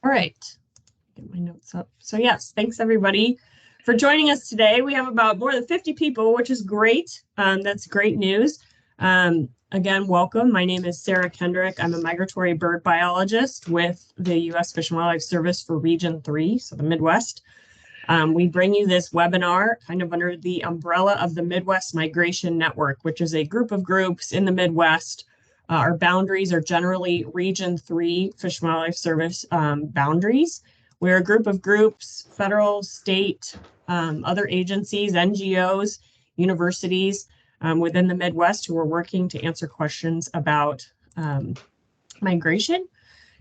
All right, get my notes up. So yes, thanks everybody for joining us today. We have about more than 50 people, which is great. That's great news. Again, welcome. My name is Sarah Kendrick. I'm a migratory bird biologist with the U.S. Fish and Wildlife Service for Region 3, so the Midwest. We bring you this webinar kind of under the umbrella of the Midwest Migration Network, which is a group of groups in the Midwest. Our boundaries are generally Region 3 Fish and Wildlife Service boundaries. We're a group of groups, federal, state, other agencies, NGOs, universities within the Midwest who are working to answer questions about migration.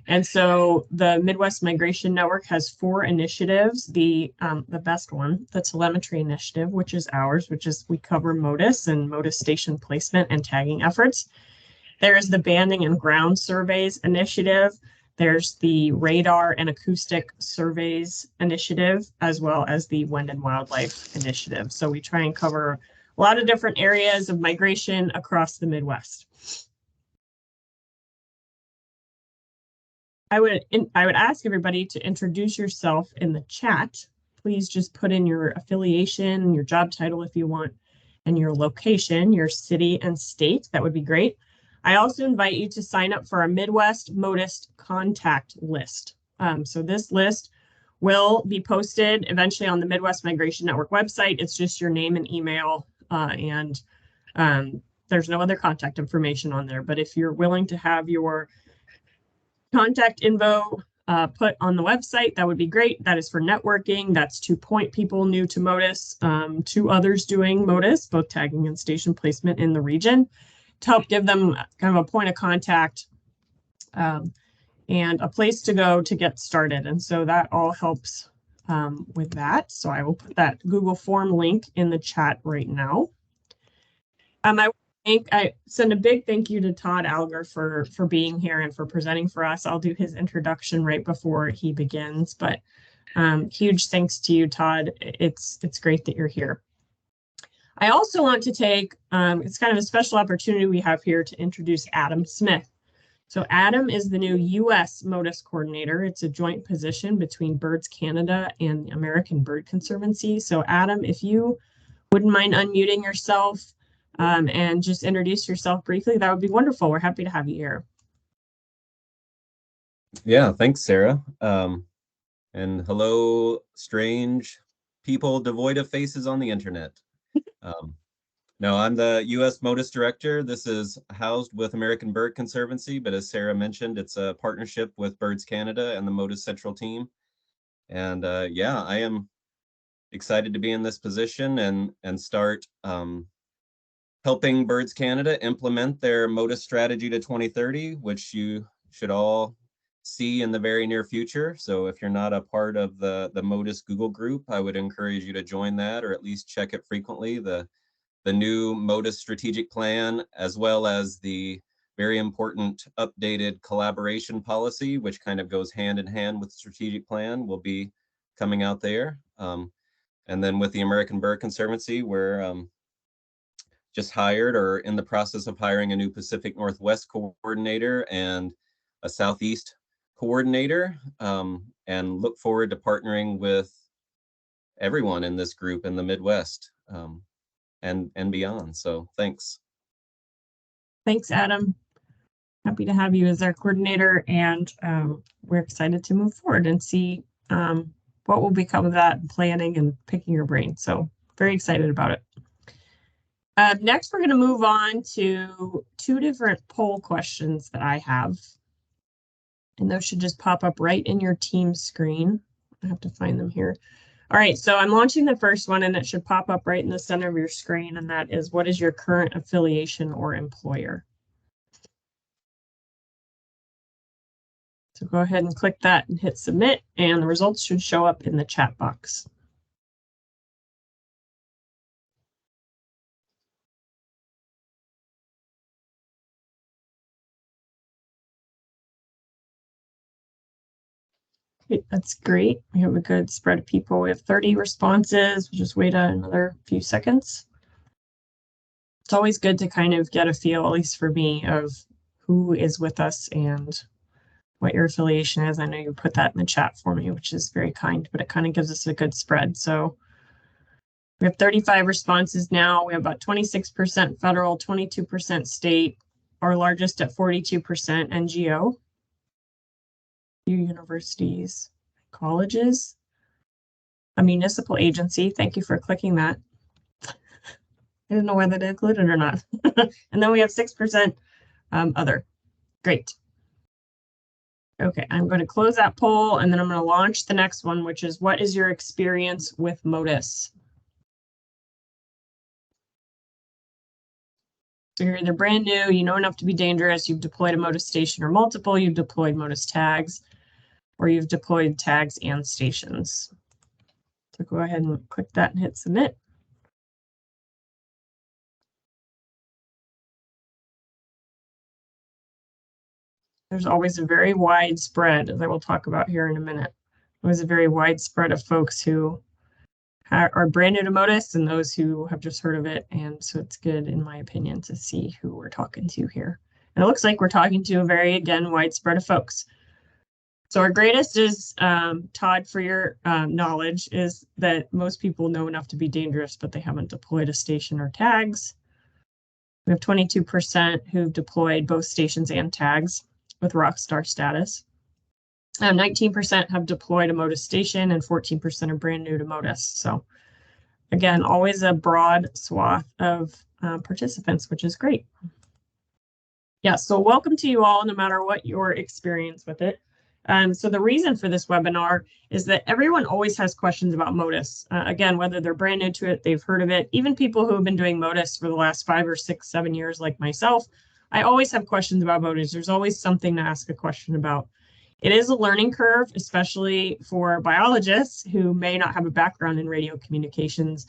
And so the Midwest Migration Network has 4 initiatives. The best one, the Telemetry Initiative, which is ours, which is we cover Motus and Motus station placement and tagging efforts. There's the Banding and Ground Surveys Initiative. There's the Radar and Acoustic Surveys Initiative, as well as the Wind and Wildlife Initiative. So we try and cover a lot of different areas of migration across the Midwest. I would ask everybody to introduce yourself in the chat. Please just put in your affiliation, your job title if you want, and your location, your city and state. That would be great. I also invite you to sign up for our Midwest Motus contact list. So this list will be posted eventually on the Midwest Migration Network website. It's just your name and email, and there's no other contact information on there. But if you're willing to have your contact info put on the website, that would be great. That is for networking. That's to point people new to Motus, to others doing Motus, both tagging and station placement in the region, to help give them kind of a point of contact and a place to go to get started. And so that all helps with that. So I will put that Google form link in the chat right now. I send a big thank you to Todd Alleger for being here and for presenting for us. I'll do his introduction right before he begins, but huge thanks to you, Todd. It's great that you're here. I also want to take, it's kind of a special opportunity we have here to introduce Adam Smith. So Adam is the new U.S. Motus Coordinator. It's a joint position between Birds Canada and the American Bird Conservancy. So Adam, if you wouldn't mind unmuting yourself and just introduce yourself briefly, that would be wonderful. We're happy to have you here. Yeah, thanks, Sarah. And hello, strange people devoid of faces on the internet. No, I'm the U.S. Motus Director. This is housed with American Bird Conservancy, but as Sarah mentioned, it's a partnership with Birds Canada and the Motus Central team. And yeah, I am excited to be in this position and start helping Birds Canada implement their Motus strategy to 2030, which you should all see in the very near future. So if you're not a part of the Motus Google group, I would encourage you to join that or at least check it frequently. The new Motus strategic plan, as well as the very important updated collaboration policy, which kind of goes hand in hand with the strategic plan, will be coming out there. And then with the American Bird Conservancy, we're just hired or in the process of hiring a new Pacific Northwest coordinator and a Southeast coordinator, and look forward to partnering with everyone in this group in the Midwest and beyond. So thanks. Thanks, Adam. Happy to have you as our coordinator, and we're excited to move forward and see what will become of that planning and picking your brain. So very excited about it. Next, we're going to move on to 2 different poll questions that I have. And those should just pop up right in your team screen. I have to find them here. All right, so I'm launching the first one, and it should pop up right in the center of your screen. And that is, what is your current affiliation or employer? So go ahead and click that and hit submit, and the results should show up in the chat box. Okay, that's great. We have a good spread of people. We have 30 responses. We'll just wait another few seconds. It's always good to kind of get a feel, at least for me, of who is with us and what your affiliation is. I know you put that in the chat for me, which is very kind, but it kind of gives us a good spread. So we have 35 responses now. We have about 26% federal, 22% state, our largest at 42% NGO. Few universities, colleges, a municipal agency. Thank you for clicking that. I didn't know whether to include it or not. And then we have 6% other. Great. Okay, I'm going to close that poll and then I'm going to launch the next one, which is what is your experience with Motus? So you're either brand new, you know enough to be dangerous, you've deployed a Motus station or multiple, you've deployed Motus tags, or you've deployed tags and stations. So go ahead and click that and hit submit. There's always a very wide spread, as I will talk about here in a minute. There's a very wide spread of folks who are brand new to Motus and those who have just heard of it. And so it's good, in my opinion, to see who we're talking to here. And it looks like we're talking to a very, again, wide spread of folks. So our greatest is, Todd, for your knowledge, is that most people know enough to be dangerous, but they haven't deployed a station or tags. We have 22% who've deployed both stations and tags with Rockstar status. 19% have deployed a Motus station and 14% are brand new to Motus. So again, always a broad swath of participants, which is great. Yeah, so welcome to you all, no matter what your experience with it. So the reason for this webinar is that everyone always has questions about Motus. Again, whether they're brand new to it, they've heard of it, even people who have been doing Motus for the last 5 or 6, 7 years, like myself, I always have questions about Motus. There's always something to ask a question about. It is a learning curve, especially for biologists who may not have a background in radio communications.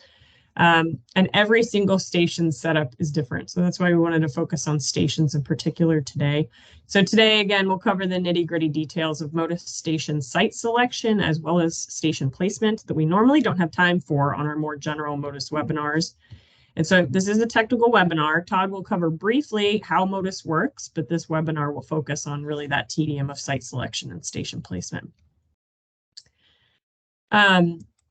And every single station setup is different. So that's why we wanted to focus on stations in particular today. So today, again, we'll cover the nitty-gritty details of Motus station site selection, as well as station placement that we normally don't have time for on our more general Motus webinars. And so this is a technical webinar. Todd will cover briefly how Motus works, but this webinar will focus on really that tedium of site selection and station placement.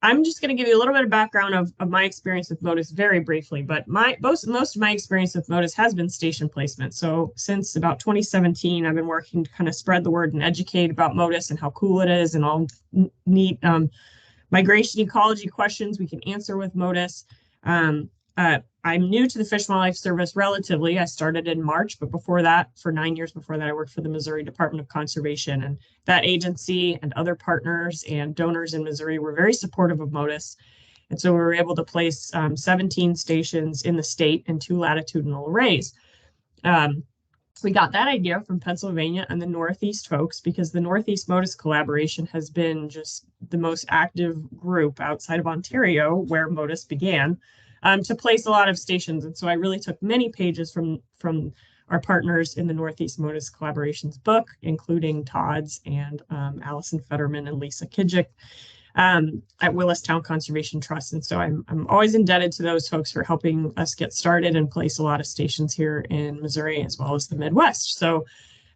I'm just going to give you a little bit of background of my experience with Motus very briefly, but most of my experience with Motus has been station placement. So since about 2017, I've been working to kind of spread the word and educate about Motus and how cool it is and all neat migration ecology questions we can answer with Motus. I'm new to the Fish and Wildlife Service relatively. I started in March, but before that, for 9 years before that, I worked for the Missouri Department of Conservation. And that agency and other partners and donors in Missouri were very supportive of Motus. And so we were able to place 17 stations in the state in 2 latitudinal arrays. We got that idea from Pennsylvania and the Northeast folks because the Northeast Motus Collaboration has been just the most active group outside of Ontario where Motus began. To place a lot of stations. And so I really took many pages from our partners in the Northeast Motus Collaboration's book, including Todd's and Allison Fetterman and Lisa Kijik at Willistown Conservation Trust. And so I'm always indebted to those folks for helping us get started and place a lot of stations here in Missouri as well as the Midwest. So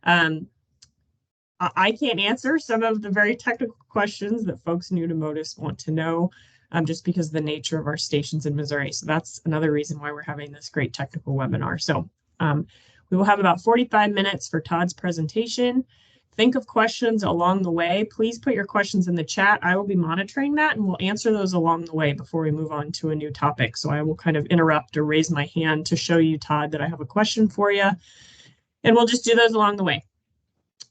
I can't answer some of the very technical questions that folks new to Motus want to know. Just because of the nature of our stations in Missouri. So that's another reason why we're having this great technical webinar. So we will have about 45 minutes for Todd's presentation. Think of questions along the way. Please put your questions in the chat. I will be monitoring that and we'll answer those along the way before we move on to a new topic. So I will kind of interrupt or raise my hand to show you, Todd, that I have a question for you. And we'll just do those along the way.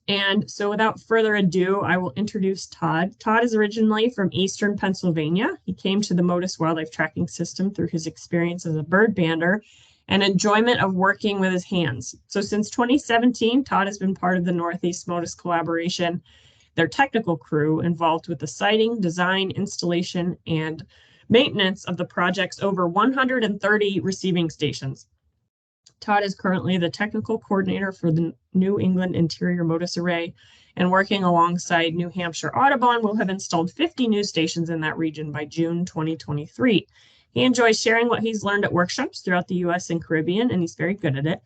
And so without further ado, I will introduce Todd. Todd is originally from Eastern Pennsylvania. He came to the Motus Wildlife Tracking System through his experience as a bird bander and enjoyment of working with his hands. So since 2017, Todd has been part of the Northeast Motus Collaboration, their technical crew involved with the siting, design, installation, and maintenance of the project's over 130 receiving stations. Todd is currently the technical coordinator for the New England Interior Motus Array, and working alongside New Hampshire Audubon will have installed 50 new stations in that region by June 2023. He enjoys sharing what he's learned at workshops throughout the US and Caribbean, and he's very good at it.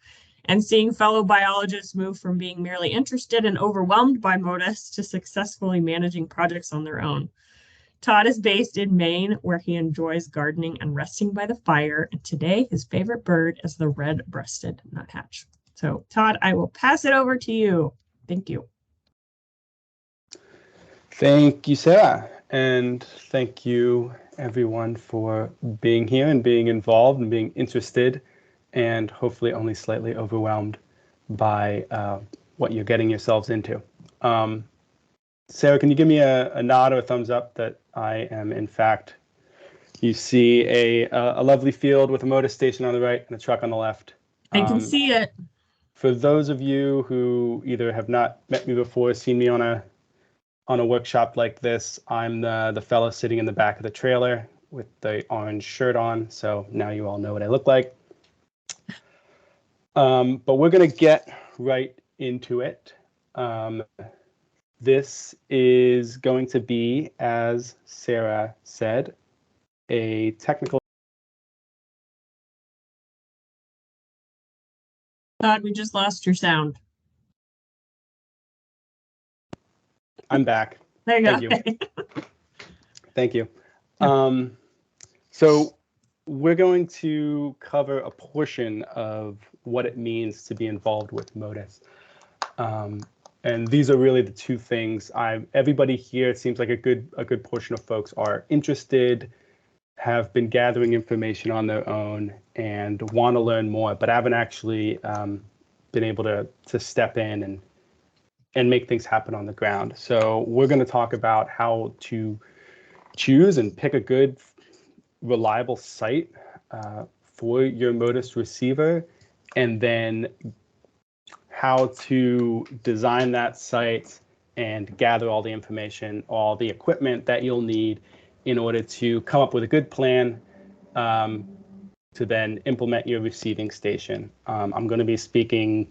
and seeing fellow biologists move from being merely interested and overwhelmed by Motus to successfully managing projects on their own. Todd is based in Maine, where he enjoys gardening and resting by the fire. And today, his favorite bird is the red-breasted nuthatch. So, Todd, I will pass it over to you. Thank you. Thank you, Sarah. And thank you, everyone, for being here and being involved and being interested and hopefully only slightly overwhelmed by what you're getting yourselves into. Sarah, can you give me a nod or a thumbs up that I am, in fact, you see a lovely field with a Motus station on the right and a truck on the left. I can see it. For those of you who either have not met me before, seen me on a workshop like this, I'm the fellow sitting in the back of the trailer with the orange shirt on. So now you all know what I look like. But we're going to get right into it. This is going to be, as Sarah said, a technical. Todd, we just lost your sound. I'm back. There you Thank go. you. Thank you. So we're going to cover a portion of what it means to be involved with Motus. And these are really the two things. Everybody here, it seems like a good portion of folks are interested, have been gathering information on their own, and want to learn more, but haven't actually been able to step in and make things happen on the ground. So we're going to talk about how to choose and pick a good, reliable site for your Motus receiver, and then how to design that site and gather all the information, all the equipment that you'll need in order to come up with a good plan to then implement your receiving station. I'm going to be speaking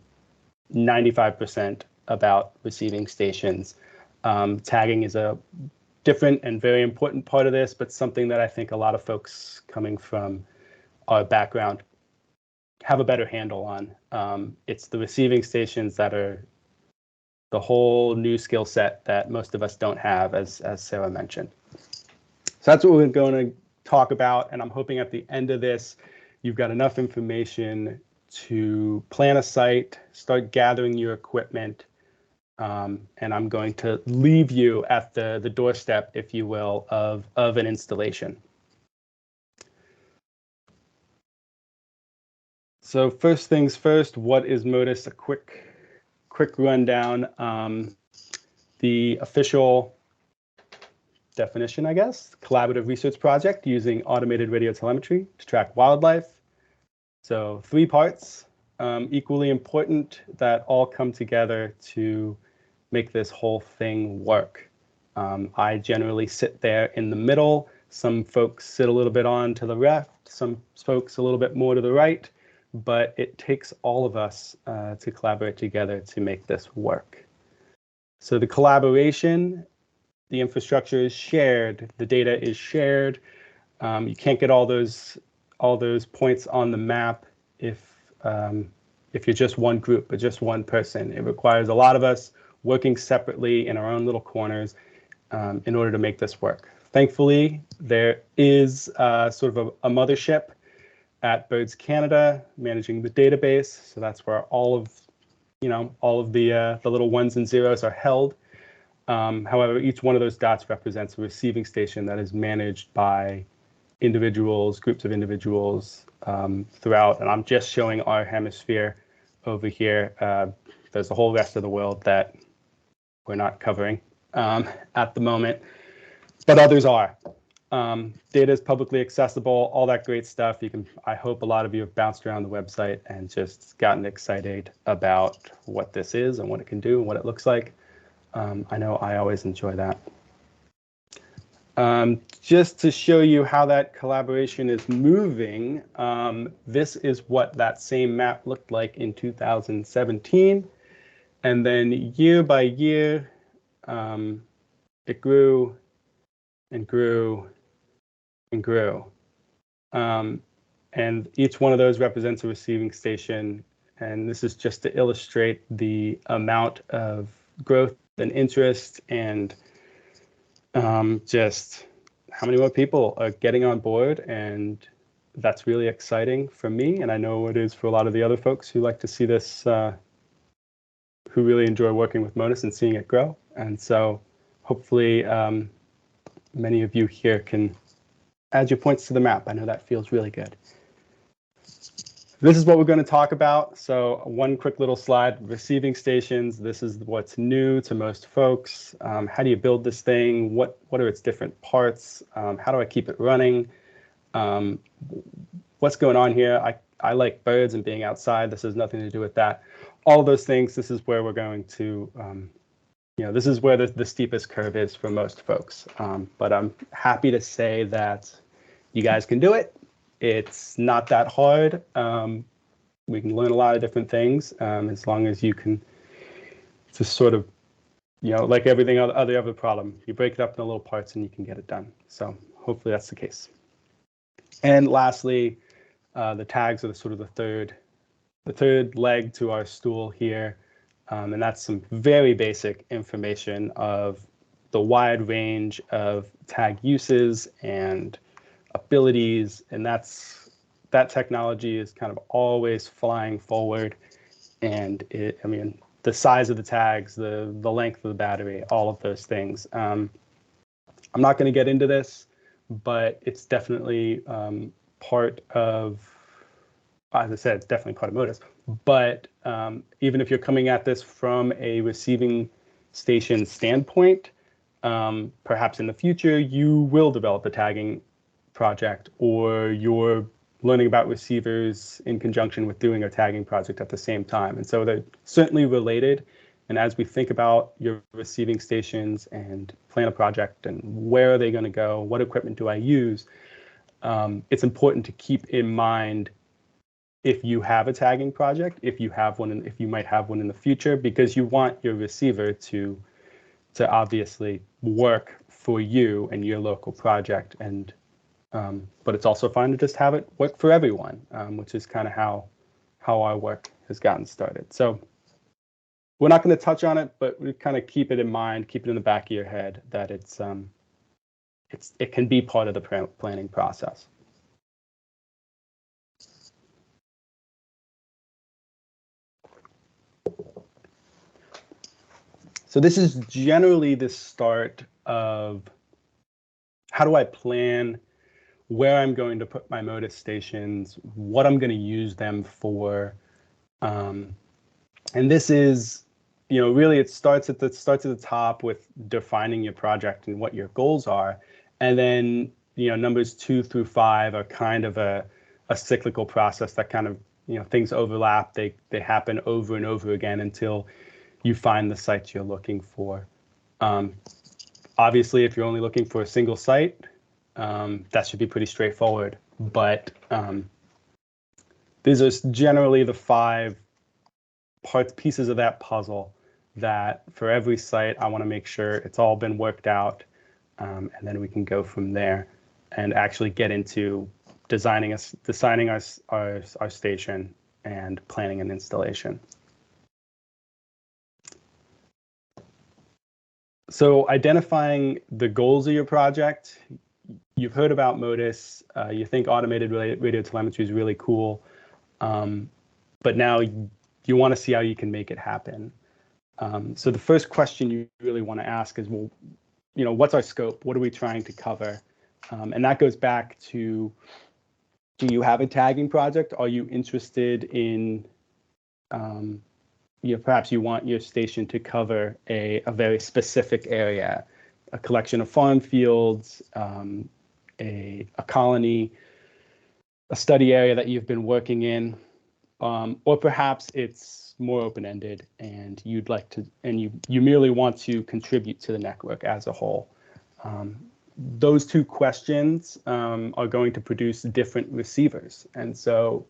95% about receiving stations. Tagging is a different and very important part of this, but something that I think a lot of folks coming from our background have a better handle on. It's the receiving stations that are the whole new skill set that most of us don't have, as Sarah mentioned. So that's what we're going to talk about, and I'm hoping at the end of this, you've got enough information to plan a site, start gathering your equipment, and I'm going to leave you at the doorstep, if you will, of an installation. So first things first, what is Motus? A quick rundown. The official definition, I guess, collaborative research project using automated radio telemetry to track wildlife. So 3 parts, equally important, that all come together to make this whole thing work. I generally sit there in the middle. Some folks sit a little bit on to the left, some folks a little bit more to the right, but it takes all of us to collaborate together to make this work. So the collaboration, the infrastructure is shared, the data is shared. You can't get all those points on the map if you're just one group or just one person. It requires a lot of us working separately in our own little corners in order to make this work. Thankfully, there is sort of a mothership at Birds Canada managing the database. So that's where all of the little ones and zeros are held. However, each one of those dots represents a receiving station that is managed by individuals, groups of individuals throughout. And I'm just showing our hemisphere over here. There's the whole rest of the world that we're not covering at the moment, but others are. Data is publicly accessible, all that great stuff. I hope a lot of you have bounced around the website and just gotten excited about what this is and what it can do and what it looks like. I know I always enjoy that. Just to show you how that collaboration is moving, this is what that same map looked like in 2017. And then year by year, it grew and grew and grew. And each one of those represents a receiving station And this is just to illustrate the amount of growth and interest and just how many more people are getting on board. And that's really exciting for me. And I know it is for a lot of the other folks who like to see this, who really enjoy working with Motus and seeing it grow. And so hopefully many of you here can add your points to the map. I know that feels really good. This is what we're going to talk about. So one quick little slide, receiving stations. This is what's new to most folks. How do you build this thing? What are its different parts? How do I keep it running? What's going on here? I like birds and being outside. This has nothing to do with that. All of those things, this is where we're going to, this is where the steepest curve is for most folks. But I'm happy to say that you guys can do it. It's not that hard. We can learn a lot of different things as long as you can just sort of, like everything other problem, you break it up into little parts and you can get it done. So hopefully that's the case. And lastly, the tags are the third leg to our stool here. And that's some very basic information of the wide range of tag uses and abilities, and that technology is kind of always flying forward. And the size of the tags, the length of the battery, all of those things. I'm not going to get into this, but it's definitely part of, as I said, it's definitely part of Motus. But even if you're coming at this from a receiving station standpoint, perhaps in the future you will develop a tagging project, or you're learning about receivers in conjunction with doing a tagging project at the same time. And so they're certainly related. And as we think about your receiving stations and plan a project and where are they going to go, what equipment do I use, it's important to keep in mind if you have a tagging project, if you might have one in the future, because you want your receiver to obviously work for you and your local project. And but it's also fine to just have it work for everyone, which is kind of how our work has gotten started. So we're not going to touch on it, but we kind of keep it in mind, keep it in the back of your head that it can be part of the planning process. So this is generally the start of how do I plan where I'm going to put my Motus stations, what I'm going to use them for. And this is, really it starts at the top with defining your project and what your goals are. And then, numbers 2 through 5 are kind of a cyclical process that kind of, things overlap. They happen over and over again until you find the sites you're looking for. Obviously, if you're only looking for a single site, that should be pretty straightforward. But these are generally the 5 pieces of that puzzle that for every site, I want to make sure it's all been worked out. And then we can go from there and actually get into designing our station and planning an installation. So identifying the goals of your project. You've heard about Motus. You think automated radio telemetry is really cool. But now you want to see how you can make it happen. So the first question you really want to ask is, well, what's our scope? What are we trying to cover? And that goes back to, do you have a tagging project? Are you interested in, perhaps you want your station to cover a very specific area, a collection of farm fields, a colony, a study area that you've been working in, or perhaps it's more open-ended and you'd like to, and you merely want to contribute to the network as a whole. Those two questions are going to produce different receivers. And so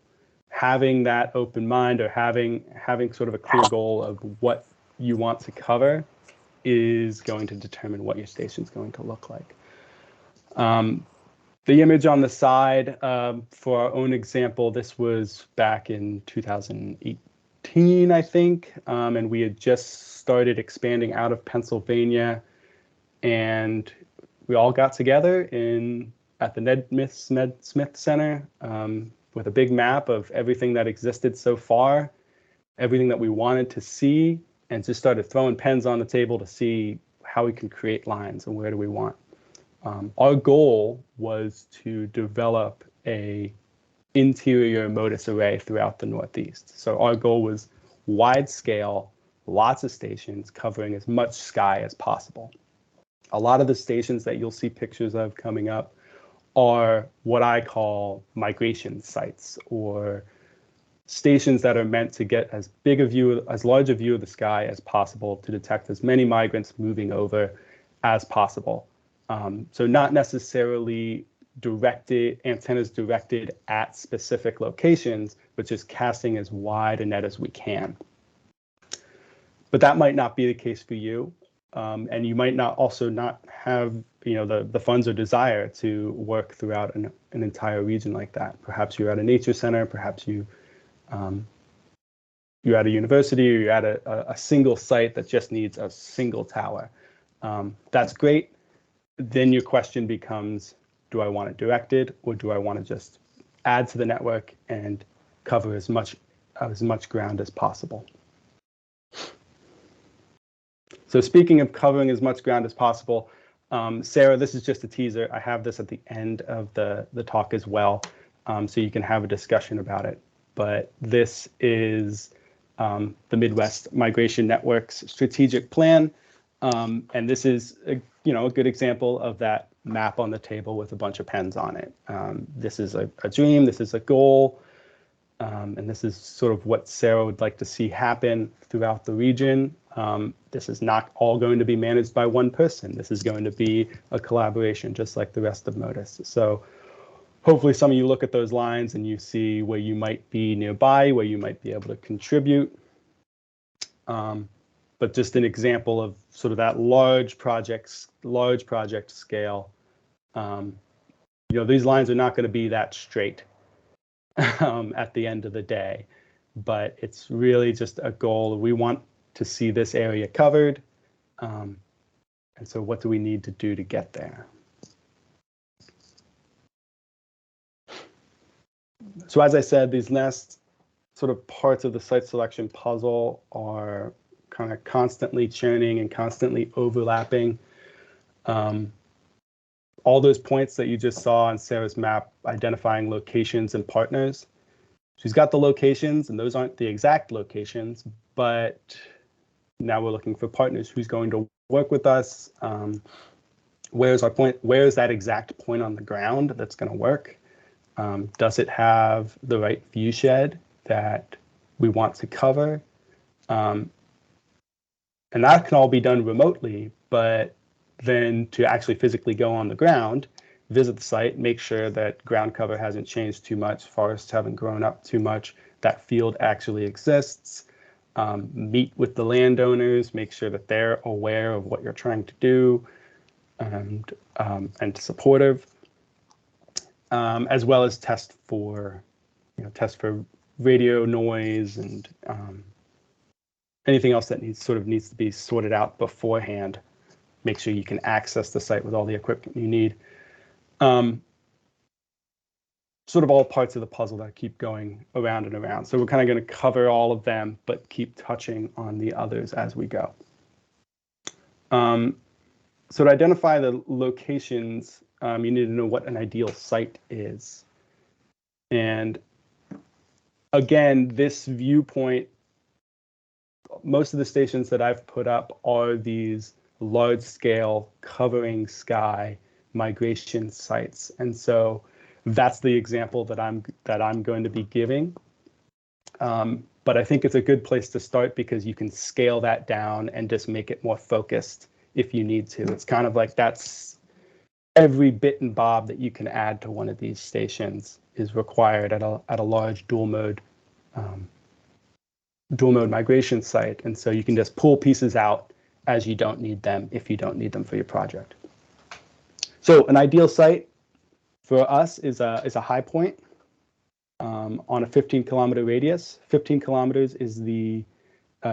having that open mind, or having sort of a clear goal of what you want to cover, is going to determine what your station is going to look like. The image on the side, for our own example, this was back in 2008, 2014, I think, and we had just started expanding out of Pennsylvania, and we all got together at the Ned Smith Center with a big map of everything that existed so far, everything that we wanted to see, and just started throwing pens on the table to see how we can create lines and where do we want. Our goal was to develop a interior Motus array throughout the Northeast. So our goal was wide scale, lots of stations covering as much sky as possible. A lot of the stations that you'll see pictures of coming up are what I call migration sites, or stations that are meant to get as large a view of the sky as possible to detect as many migrants moving over as possible. So not necessarily antennas directed at specific locations, but just casting as wide a net as we can. But that might not be the case for you. And you might not have the funds or desire to work throughout an entire region like that. Perhaps you're at a nature center, perhaps you're at a university, or you're at a single site that just needs a single tower. That's great. Then your question becomes, do I want it directed, or do I want to just add to the network and cover as much ground as possible? So speaking of covering as much ground as possible, Sarah, this is just a teaser. I have this at the end of the talk as well, so you can have a discussion about it. But this is the Midwest Migration Network's strategic plan, and this is a good example of that map on the table with a bunch of pens on it. This is a dream, this is a goal, and this is sort of what Sarah would like to see happen throughout the region. This is not all going to be managed by one person. This is going to be a collaboration, just like the rest of Motus. So hopefully some of you look at those lines and you see where you might be nearby, where you might be able to contribute. But just an example of sort of that large project scale. These lines are not going to be that straight at the end of the day, but it's really just a goal. We want to see this area covered. And so what do we need to do to get there? So as I said, these last sort of parts of the site selection puzzle are kind of constantly churning and constantly overlapping. All those points that you just saw on Sarah's map, identifying locations and partners. She's got the locations, and those aren't the exact locations, but now we're looking for partners. Who's going to work with us? Where's our point? Where's that exact point on the ground that's going to work? Does it have the right view shed that we want to cover? And that can all be done remotely, but then to actually physically go on the ground, visit the site, make sure that ground cover hasn't changed too much, forests haven't grown up too much, that field actually exists, meet with the landowners, make sure that they're aware of what you're trying to do, and supportive, as well as test for radio noise and anything else that needs to be sorted out beforehand. Make sure you can access the site with all the equipment you need. Sort of all parts of the puzzle that keep going around and around. So we're kind of going to cover all of them, but keep touching on the others as we go. So to identify the locations, you need to know what an ideal site is. And again, this viewpoint, most of the stations that I've put up are these large-scale covering sky migration sites, and so that's the example that I'm going to be giving. But I think it's a good place to start because you can scale that down and just make it more focused if you need to. It's kind of like that's every bit and bob that you can add to one of these stations is required at a large dual mode migration site, and so you can just pull pieces out as you don't need them if you don't need them for your project. So an ideal site for us is a high point. on a 15-kilometer radius. 15 kilometers is the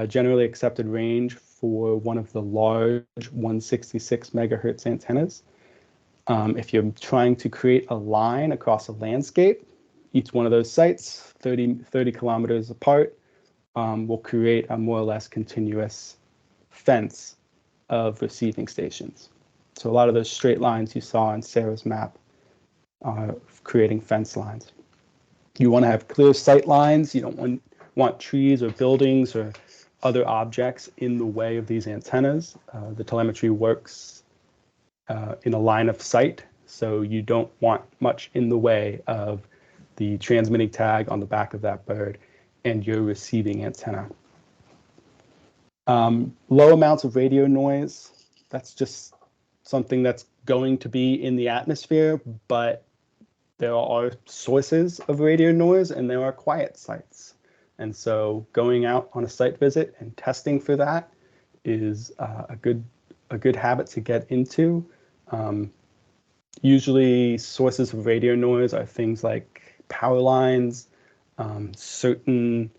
generally accepted range for one of the large 166 megahertz antennas. If you're trying to create a line across a landscape, each one of those sites, 30 kilometers apart, will create a more or less continuous fence of receiving stations. So a lot of those straight lines you saw on Sarah's map are creating fence lines. You want to have clear sight lines. You don't want trees or buildings or other objects in the way of these antennas. The telemetry works in a line of sight, so you don't want much in the way of the transmitting tag on the back of that bird and your receiving antenna. Low amounts of radio noise, that's just something that's going to be in the atmosphere, but there are sources of radio noise and there are quiet sites. And so going out on a site visit and testing for that is a good habit to get into. Usually sources of radio noise are things like power lines, certain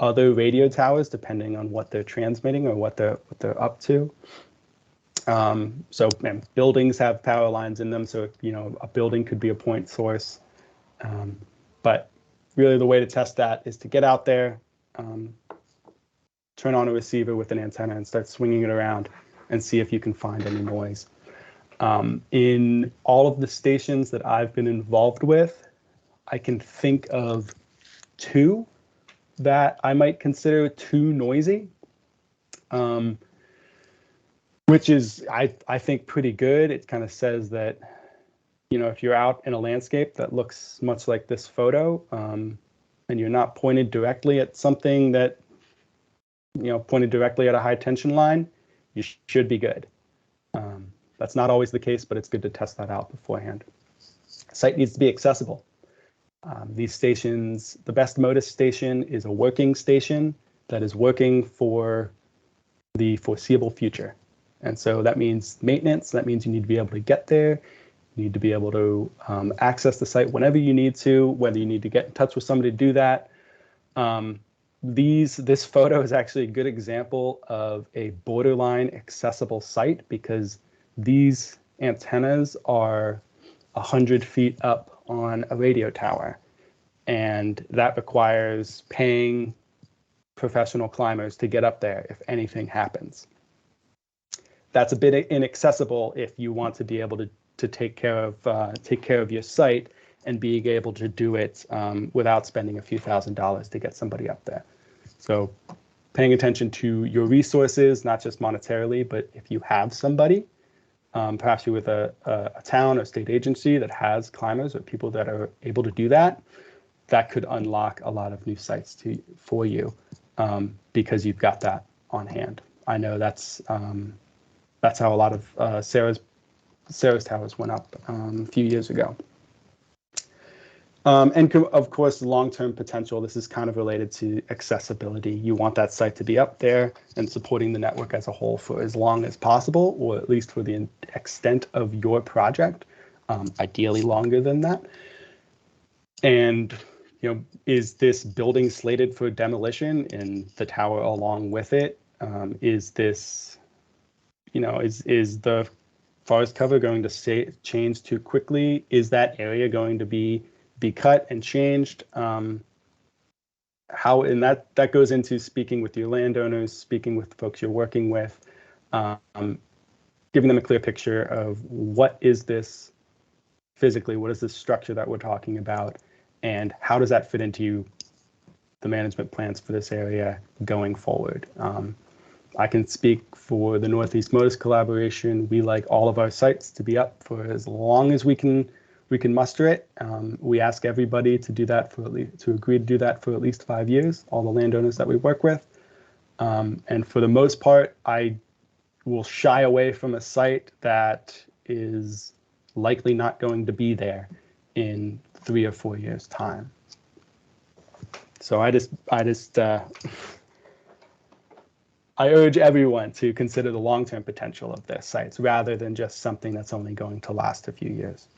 other radio towers, depending on what they're transmitting or what they're up to. So buildings have power lines in them, so a building could be a point source. But really the way to test that is to get out there, turn on a receiver with an antenna and start swinging it around and see if you can find any noise. In all of the stations that I've been involved with, I can think of two that I might consider too noisy, which is, I think, pretty good. It kind of says that, if you're out in a landscape that looks much like this photo, and you're not pointed directly at something that, pointed directly at a high tension line, you should be good. That's not always the case, but it's good to test that out beforehand. Site needs to be accessible. These stations, the best Motus station is a working station that is working for the foreseeable future. And so that means maintenance. That means you need to be able to get there. You need to be able to access the site whenever you need to, whether you need to get in touch with somebody to do that. This photo is actually a good example of a borderline accessible site because these antennas are 100 feet up on a radio tower, and that requires paying professional climbers to get up there if anything happens. That's a bit inaccessible if you want to be able to take care of your site and being able to do it without spending a few $1,000s to get somebody up there. So paying attention to your resources, not just monetarily, but if you have somebody, perhaps you're with a town or state agency that has climbers or people that are able to do that, that could unlock a lot of new sites for you because you've got that on hand. I know that's how a lot of Sarah's towers went up a few years ago. And of course, the long-term potential, this is kind of related to accessibility. You want that site to be up there and supporting the network as a whole for as long as possible, or at least for the extent of your project, ideally longer than that. And, is this building slated for demolition and the tower along with it? Is this, is the forest cover going to change too quickly? Is that area going to be cut and changed? And that goes into speaking with your landowners, speaking with folks you're working with, giving them a clear picture of what is this physically, what is this structure that we're talking about, and how does that fit into the management plans for this area going forward. I can speak for the Northeast Motus Collaboration. We like all of our sites to be up for as long as we can muster it. We ask everybody to do that to agree to do that for at least 5 years, all the landowners that we work with. And for the most part, I will shy away from a site that is likely not going to be there in 3 or 4 years' time. So I urge everyone to consider the long-term potential of their sites rather than just something that's only going to last a few years.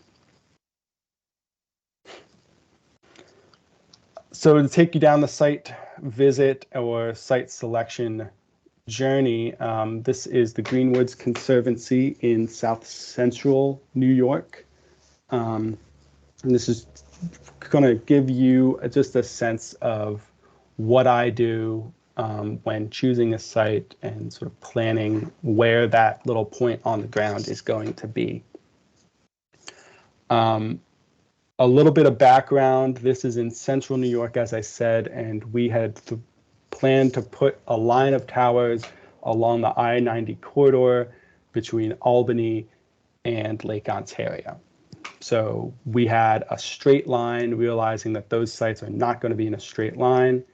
So to take you down the site visit or site selection journey, this is the Greenwoods Conservancy in South Central New York. And this is going to give you just a sense of what I do when choosing a site and sort of planning where that little point on the ground is going to be. A little bit of background, this is in central New York, as I said, and we had planned to put a line of towers along the I-90 corridor between Albany and Lake Ontario. So we had a straight line, realizing that those sites are not going to be in a straight line,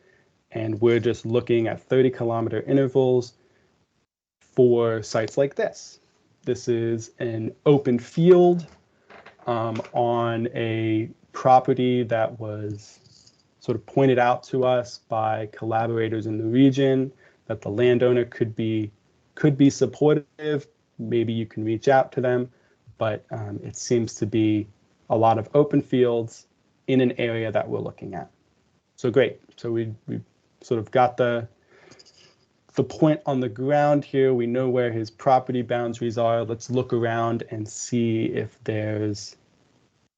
and we're just looking at 30-kilometer intervals for sites like this. This is an open field on a property that was sort of pointed out to us by collaborators in the region, that the landowner could be supportive. Maybe you can reach out to them, but it seems to be a lot of open fields in an area that we're looking at. So great. So we sort of got the point on the ground here. We know where his property boundaries are. Let's look around and see if there's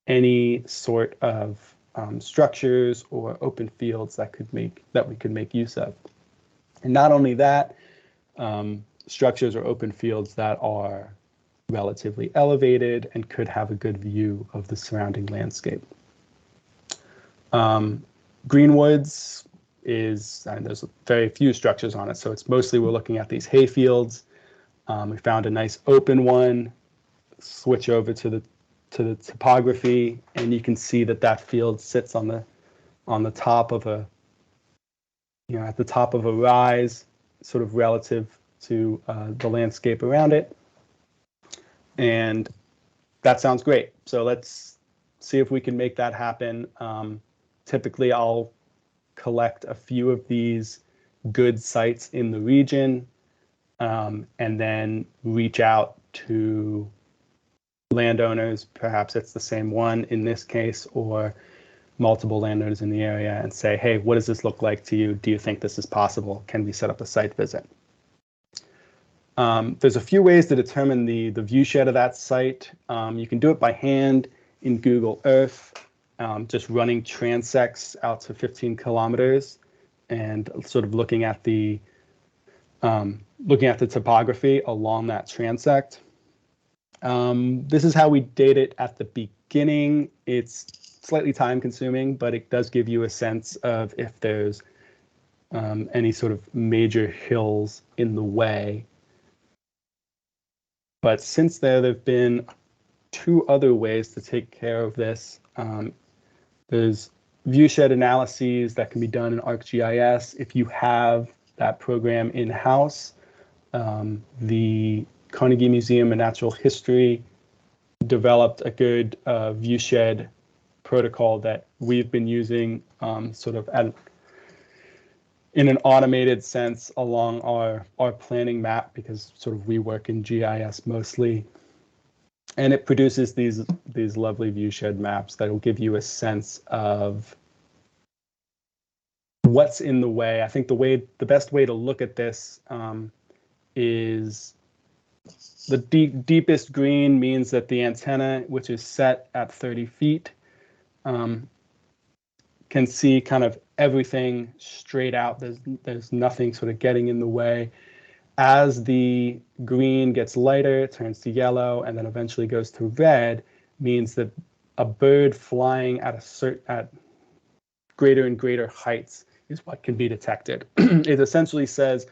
any sort of structures or open fields that we could make use of. And not only that, structures or open fields that are relatively elevated and could have a good view of the surrounding landscape. Greenwoods is, and there's very few structures on it, so it's mostly we're looking at these hay fields. We found a nice open one. Switch over to the topography, and you can see that field sits on the top of a, at the top of a rise, sort of relative to the landscape around it. And that sounds great. So let's see if we can make that happen. Typically, I'll collect a few of these good sites in the region, and then reach out to landowners. Perhaps it's the same one in this case, or multiple landowners in the area, and say, hey, what does this look like to you? Do you think this is possible? Can we set up a site visit? There's a few ways to determine the viewshed of that site. You can do it by hand in Google Earth, just running transects out to 15 kilometers and sort of looking at the topography along that transect. This is how we date it at the beginning. It's slightly time consuming, but it does give you a sense of if there's any sort of major hills in the way. But since there've been two other ways to take care of this. There's viewshed analyses that can be done in ArcGIS if you have that program in-house. The Carnegie Museum of Natural History developed a good viewshed protocol that we've been using sort of in an automated sense along our planning map, because sort of we work in GIS mostly. And it produces these lovely viewshed maps that will give you a sense of what's in the way. I think the best way to look at this is the deepest green means that the antenna, which is set at 30 feet, can see kind of everything straight out. There's nothing sort of getting in the way. As the green gets lighter, it turns to yellow, and then eventually goes to red, means that a bird flying at greater and greater heights is what can be detected. It essentially says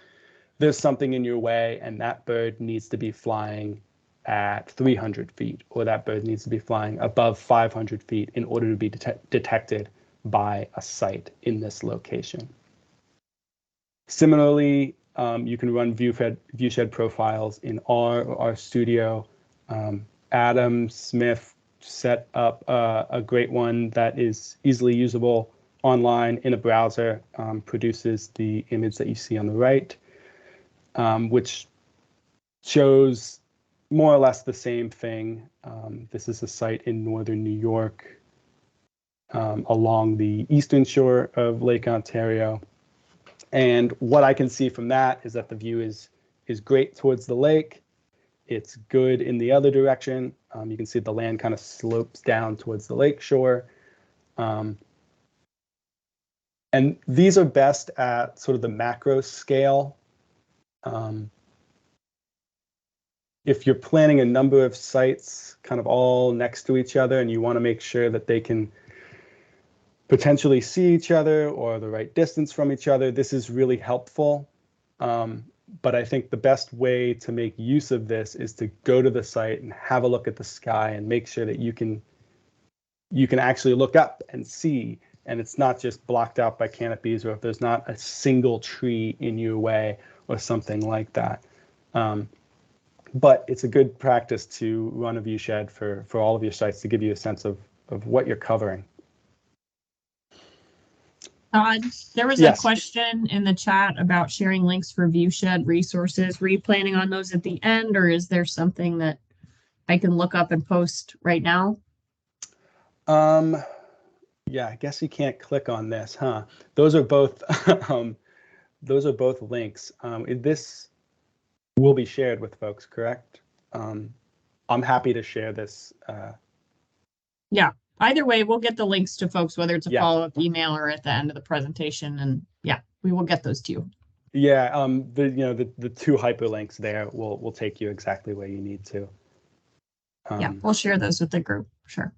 there's something in your way, and that bird needs to be flying at 300 feet, or that bird needs to be flying above 500 feet in order to be detected by a site in this location. Similarly, you can run viewshed profiles in R or RStudio. Adam Smith set up a great one that is easily usable online in a browser, produces the image that you see on the right, which shows more or less the same thing. This is a site in northern New York. along the eastern shore of Lake Ontario. And what I can see from that is that the view is great towards the lake. It's good in the other direction. You can see the land kind of slopes down towards the lake shore. And these are best at sort of the macro scale. If you're planning a number of sites kind of all next to each other and you want to make sure that they can potentially see each other or the right distance from each other, this is really helpful. But I think the best way to make use of this is to go to the site and have a look at the sky and make sure that you can actually look up and see, and it's not just blocked out by canopies, or if there's not a single tree in your way or something like that. But it's a good practice to run a viewshed for all of your sites to give you a sense of what you're covering. Todd, there was Yes. a question in the chat about sharing links for viewshed resources. Were you planning on those at the end, or is there something that I can look up and post right now? Yeah, I guess you can't click on this, huh? Those are both links. This will be shared with folks, correct? I'm happy to share this. Yeah. Either way, we'll get the links to folks, whether it's a Yeah. follow-up email or at the end of the presentation. And yeah, we will get those to you. Yeah, the two hyperlinks there will take you exactly where you need to. Yeah, we'll share those with the group. Sure.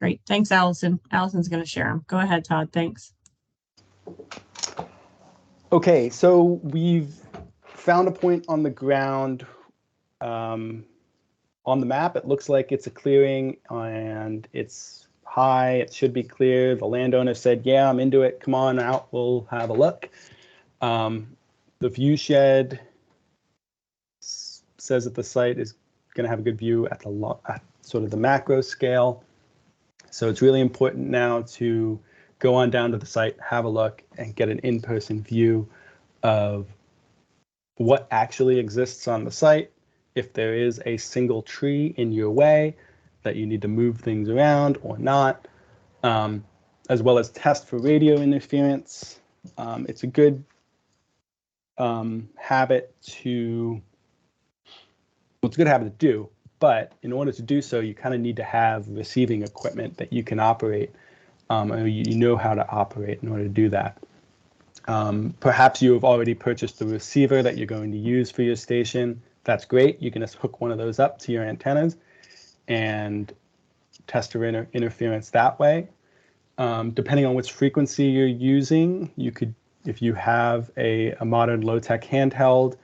Great. Thanks, Allison. Allison's going to share them. Go ahead, Todd. Thanks. Okay, so we've found a point on the ground. On the map, it looks like it's a clearing and it's high. It should be clear. The landowner said, yeah, I'm into it. Come on out. We'll have a look. The viewshed says that the site is going to have a good view at sort of the macro scale. So it's really important now to go on down to the site, have a look, and get an in-person view of what actually exists on the site. If there is a single tree in your way that you need to move things around or not, as well as test for radio interference. It's a good habit to do, but in order to do so, you kind of need to have receiving equipment that you can operate, or you know how to operate in order to do that. Perhaps you have already purchased the receiver that you're going to use for your station. That's great. You can just hook one of those up to your antennas and test for interference that way. Depending on which frequency you're using, you could, if you have a modern low-tech handheld,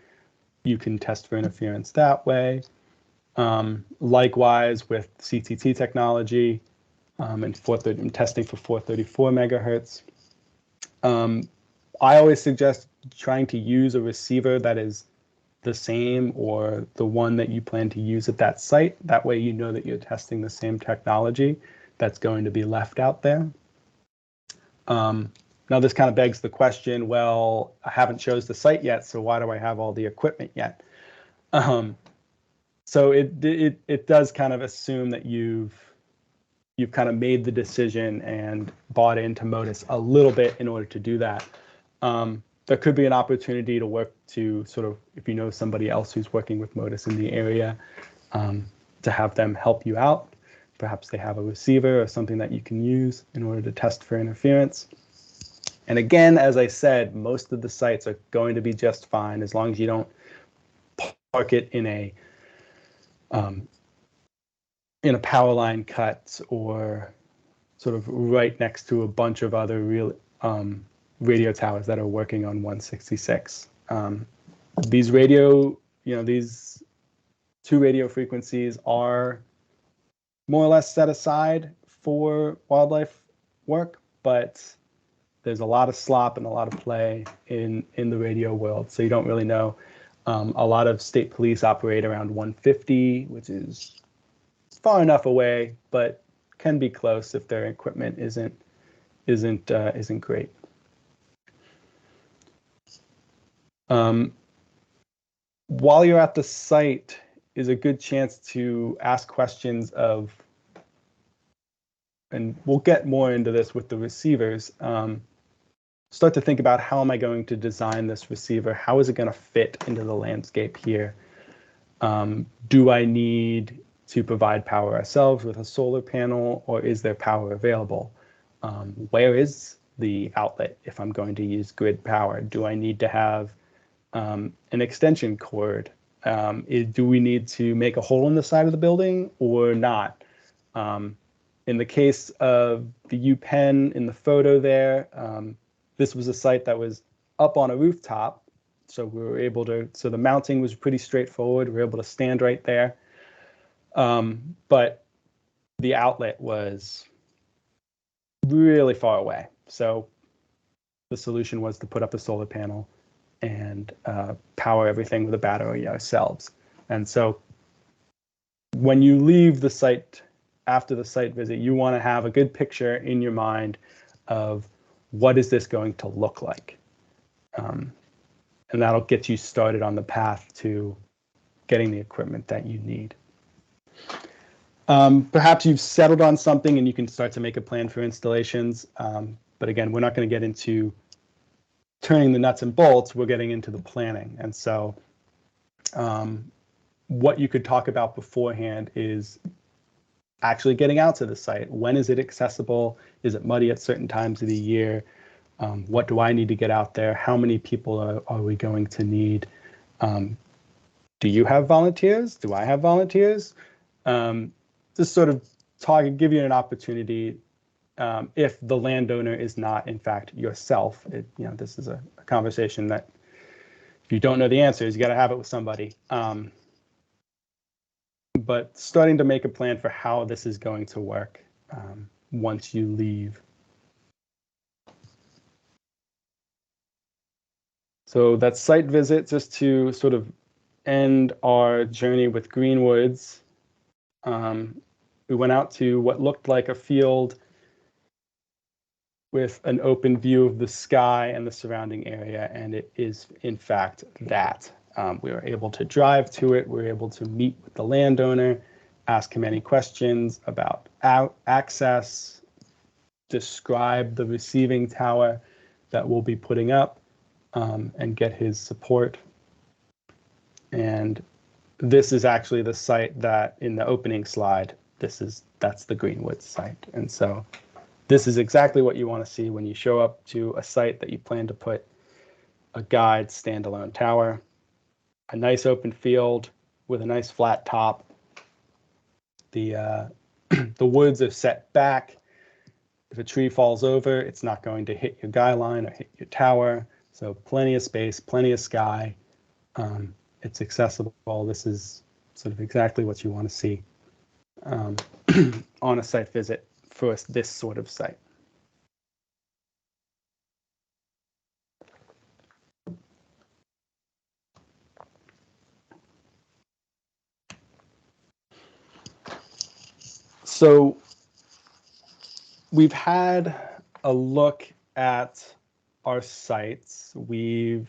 you can test for interference that way. Likewise with CTT technology and testing for 434 megahertz. I always suggest trying to use a receiver that is the same or the one that you plan to use at that site. That way you know that you're testing the same technology that's going to be left out there. Now this kind of begs the question, well, I haven't chose the site yet, so why do I have all the equipment yet? So it does kind of assume that you've kind of made the decision and bought into Motus a little bit in order to do that. There could be an opportunity to work to sort of, if you know somebody else who's working with Motus in the area, to have them help you out. Perhaps they have a receiver or something that you can use in order to test for interference. And again, as I said, most of the sites are going to be just fine as long as you don't park it in a power line cut or sort of right next to a bunch of other radio towers that are working on 166. These these two radio frequencies are more or less set aside for wildlife work, but there's a lot of slop and a lot of play in the radio world, so you don't really know. A lot of state police operate around 150, which is far enough away, but can be close if their equipment isn't great. While you're at the site is a good chance to ask questions of and we'll get more into this with the receivers, start to think about, how am I going to design this receiver? How is it going to fit into the landscape here? Do I need to provide power ourselves with a solar panel, or is there power available? Where is the outlet if I'm going to use grid power? Do I need to have an extension cord? Do we need to make a hole in the side of the building or not? In the case of the UPenn in the photo there, this was a site that was up on a rooftop. So we were able to, so the mounting was pretty straightforward. We were able to stand right there. But the outlet was really far away. So the solution was to put up a solar panel and power everything with a battery ourselves. And so when you leave the site after the site visit, you want to have a good picture in your mind of what is this going to look like. And that'll get you started on the path to getting the equipment that you need. Perhaps you've settled on something and you can start to make a plan for installations. But again, we're not going to get into turning the nuts and bolts. We're getting into the planning. And so what you could talk about beforehand is actually getting out to the site. When is it accessible? Is it muddy at certain times of the year? What do I need to get out there? How many people are we going to need? Do you have volunteers? Do I have volunteers? Just sort of give you an opportunity, if the landowner is not, in fact, yourself. This is a conversation that, if you don't know the answers, you got to have it with somebody. But starting to make a plan for how this is going to work once you leave. So that site visit, just to sort of end our journey with Greenwoods, we went out to what looked like a field with an open view of the sky and the surrounding area, and it is, in fact, that. We were able to drive to it. We were able to meet with the landowner, ask him any questions about access, describe the receiving tower that we'll be putting up, and get his support. And this is actually the site that, in the opening slide, that's the Greenwood site. And so this is exactly what you want to see when you show up to a site that you plan to put a guide standalone tower. A nice open field with a nice flat top. The woods are set back. If a tree falls over, it's not going to hit your guy line or hit your tower. So plenty of space, plenty of sky. It's accessible. This is sort of exactly what you want to see on a site visit for this sort of site. So we've had a look at our sites. We've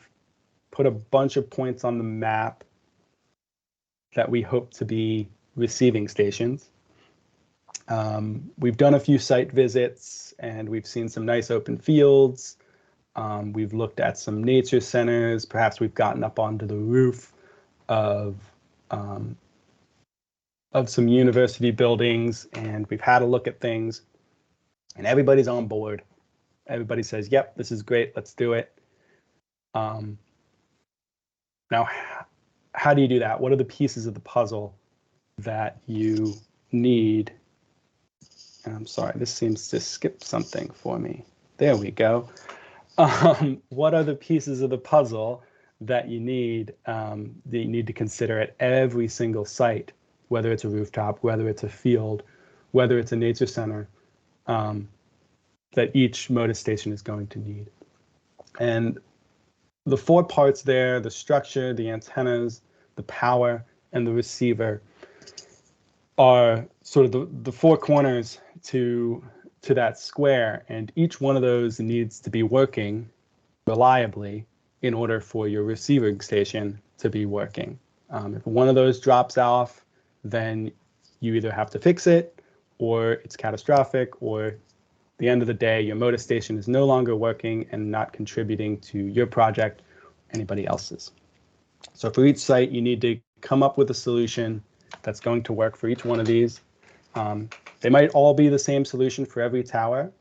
put a bunch of points on the map that we hope to be receiving stations. We've done a few site visits and we've seen some nice open fields. We've looked at some nature centers. Perhaps we've gotten up onto the roof of some university buildings, and we've had a look at things, and everybody's on board. Everybody says, yep, this is great, let's do it. Now, how do you do that? What are the pieces of the puzzle that you need? And I'm sorry, this seems to skip something for me. There we go. What are the pieces of the puzzle that you need to consider at every single site, whether it's a rooftop, whether it's a field, whether it's a nature center, that each Motus station is going to need? And the four parts there, the structure, the antennas, the power, and the receiver, are sort of the four corners to that square, and each one of those needs to be working reliably in order for your receiving station to be working. If one of those drops off, then you either have to fix it or it's catastrophic, or at the end of the day, your Motus station is no longer working and not contributing to your project, anybody else's. So for each site, you need to come up with a solution that's going to work for each one of these. They might all be the same solution for every tower.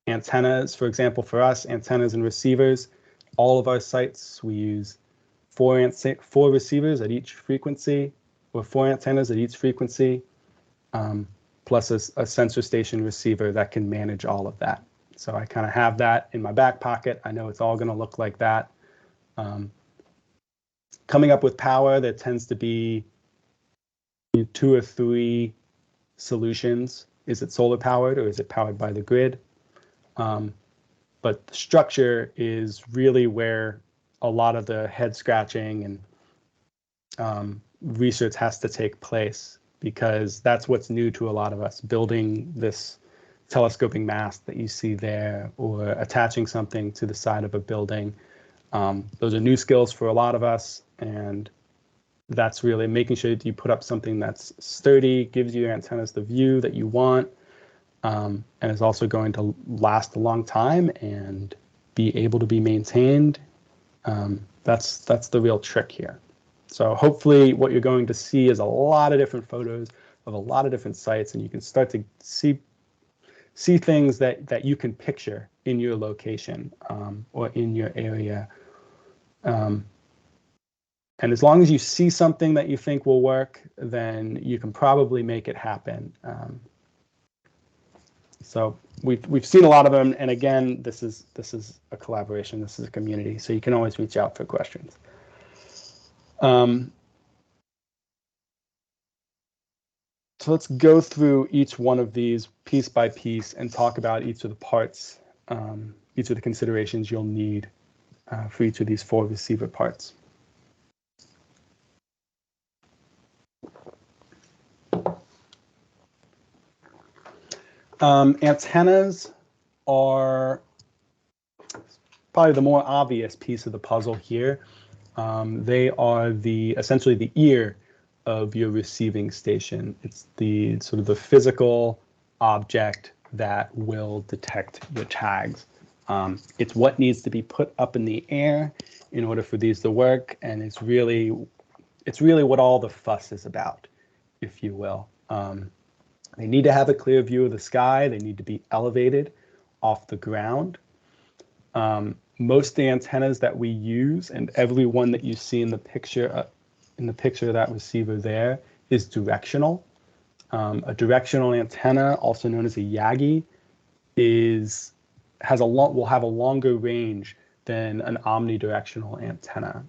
Antennas, for example, for us, antennas and receivers, all of our sites, we use four receivers at each frequency, or 4 antennas at each frequency, plus a sensor station receiver that can manage all of that. So I kind of have that in my back pocket. I know it's all going to look like that. Coming up with power, there tends to be 2 or 3 solutions. Is it solar powered or is it powered by the grid? But the structure is really where a lot of the head scratching and research has to take place, because that's what's new to a lot of us, building this telescoping mast that you see there, or attaching something to the side of a building. Those are new skills for a lot of us, and that's really making sure that you put up something that's sturdy, gives your antennas the view that you want, and is also going to last a long time and be able to be maintained. That's the real trick here. So hopefully what you're going to see is a lot of different photos of a lot of different sites, and you can start to see things that you can picture in your location or in your area. And as long as you see something that you think will work, then you can probably make it happen. So we've seen a lot of them, and again, this is a collaboration. This is a community, so you can always reach out for questions. So let's go through each one of these piece by piece and talk about each of the parts, each of the considerations you'll need for each of these 4 receiver parts. Antennas are probably the more obvious piece of the puzzle here. They are essentially the ear of your receiving station. It's the sort of the physical object that will detect your tags. It's what needs to be put up in the air in order for these to work, and it's really what all the fuss is about, if you will. They need to have a clear view of the sky. They need to be elevated off the ground. Most of the antennas that we use, and every one that you see in the picture of that receiver there, is directional. A directional antenna, also known as a Yagi, will have a longer range than an omnidirectional antenna.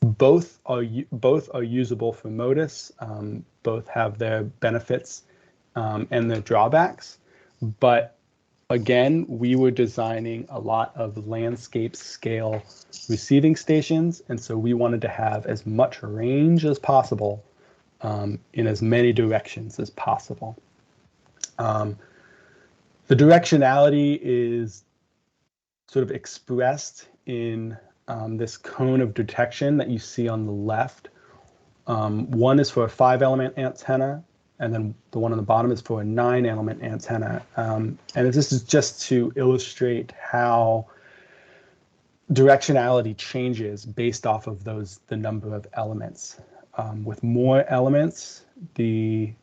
Both are usable for Motus. Both have their benefits and their drawbacks. But again, we were designing a lot of landscape scale receiving stations, and so we wanted to have as much range as possible in as many directions as possible. The directionality is sort of expressed in this cone of detection that you see on the left. One is for a 5-element antenna, and then the one on the bottom is for a 9-element antenna. And this is just to illustrate how directionality changes based off of the number of elements. With more elements, the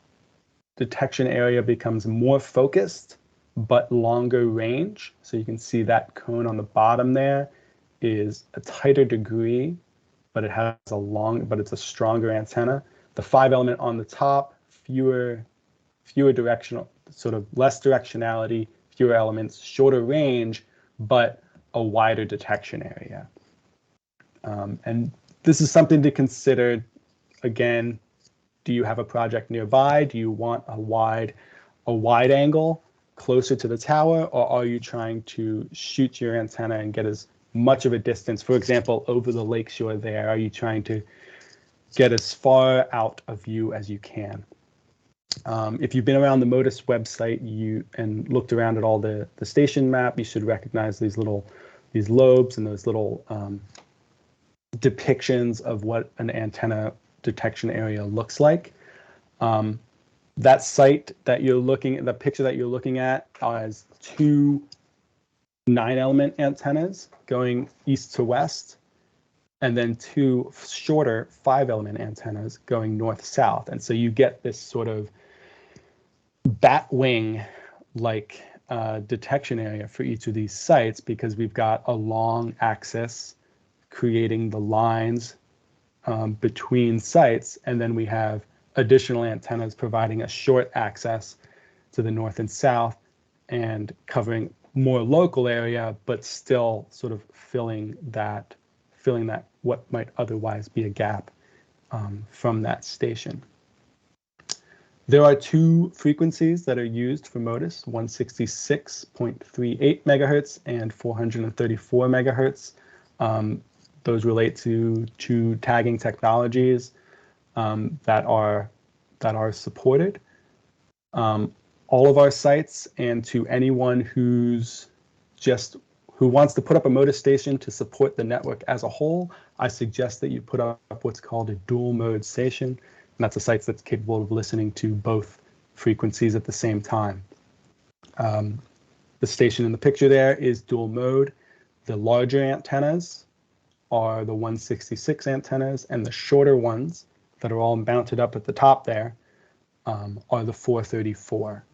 detection area becomes more focused, but longer range. So you can see that cone on the bottom there is a tighter degree, but it's a stronger antenna. The 5-element on the top, fewer directional, sort of less directionality, fewer elements, shorter range, but a wider detection area. And this is something to consider. Again, do you have a project nearby? Do you want a wide angle closer to the tower, or are you trying to shoot your antenna and get as much of a distance, for example, over the lakeshore there? Are you trying to get as far out of view as you can? If you've been around the Motus website and looked around at all the station map, you should recognize these lobes and those little depictions of what an antenna detection area looks like. That site that you're looking at, the picture that you're looking at, has two 9-element antennas going east to west, and then two shorter 5-element antennas going north-south. And so you get this sort of bat wing-like detection area for each of these sites, because we've got a long axis creating the lines between sites, and then we have additional antennas providing a short access to the north and south and covering more local area, but still sort of filling that what might otherwise be a gap from that station. There are two frequencies that are used for Motus, 166.38 megahertz and 434 megahertz. Those relate to two tagging technologies that are supported. All of our sites, and to anyone who wants to put up a Motus station to support the network as a whole, I suggest that you put up what's called a dual mode station, and that's a site that's capable of listening to both frequencies at the same time. The station in the picture there is dual mode. The larger antennas are the 166 antennas, and the shorter ones that are all mounted up at the top there are the 434.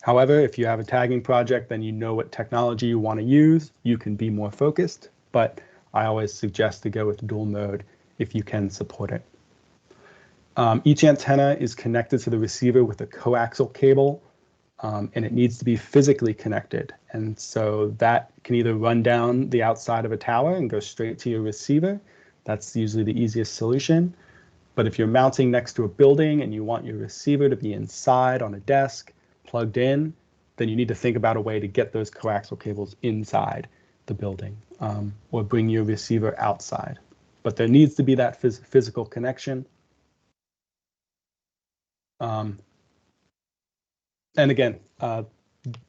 However, if you have a tagging project, then you know what technology you want to use. You can be more focused, but I always suggest to go with dual mode if you can support it. Each antenna is connected to the receiver with a coaxial cable, and it needs to be physically connected. And so that can either run down the outside of a tower and go straight to your receiver. That's usually the easiest solution. But if you're mounting next to a building and you want your receiver to be inside on a desk, plugged in, then you need to think about a way to get those coaxial cables inside the building, or bring your receiver outside. But there needs to be that physical connection. And again,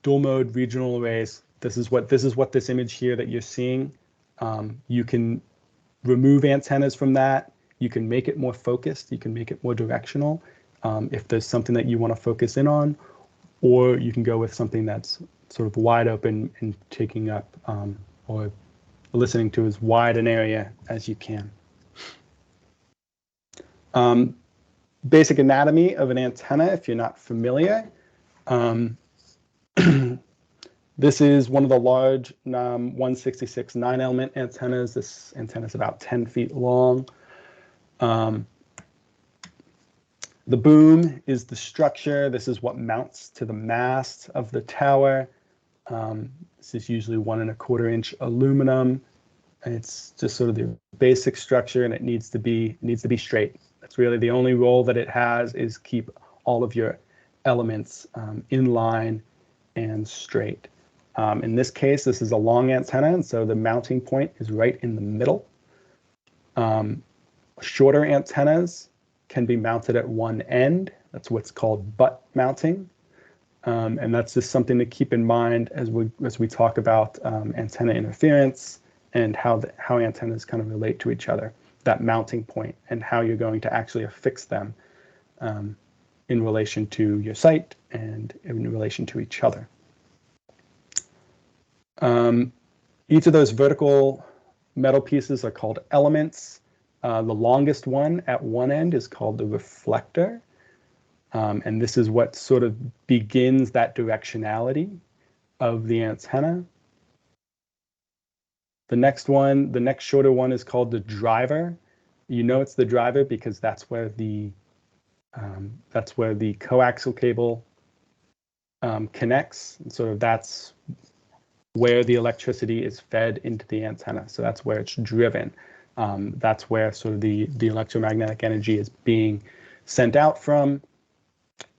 dual mode regional arrays. This is what this image here that you're seeing. You can remove antennas from that. You can make it more focused. You can make it more directional if there's something that you want to focus in on, or you can go with something that's sort of wide open and taking up or listening to as wide an area as you can. Basic anatomy of an antenna, if you're not familiar. This is one of the large 166 9-element antennas. This antenna is about 10 feet long. The boom is the structure. This is what mounts to the mast of the tower. This is usually 1 1/4 inch aluminum. And it's just sort of the basic structure, and it needs to be straight. That's really the only role that it has, is keep all of your elements in line and straight. In this case, this is a long antenna, and so the mounting point is right in the middle. Shorter antennas can be mounted at one end. That's what's called butt mounting. And that's just something to keep in mind as we talk about antenna interference and how antennas kind of relate to each other, that mounting point, and how you're going to actually affix them in relation to your site and in relation to each other. Each of those vertical metal pieces are called elements. The longest one at one end is called the reflector. And this is what sort of begins that directionality of the antenna. The next shorter one is called the driver. You know it's the driver because that's where the coaxial cable connects. And sort of that's where the electricity is fed into the antenna. So that's where it's driven. That's where sort of the electromagnetic energy is being sent out from.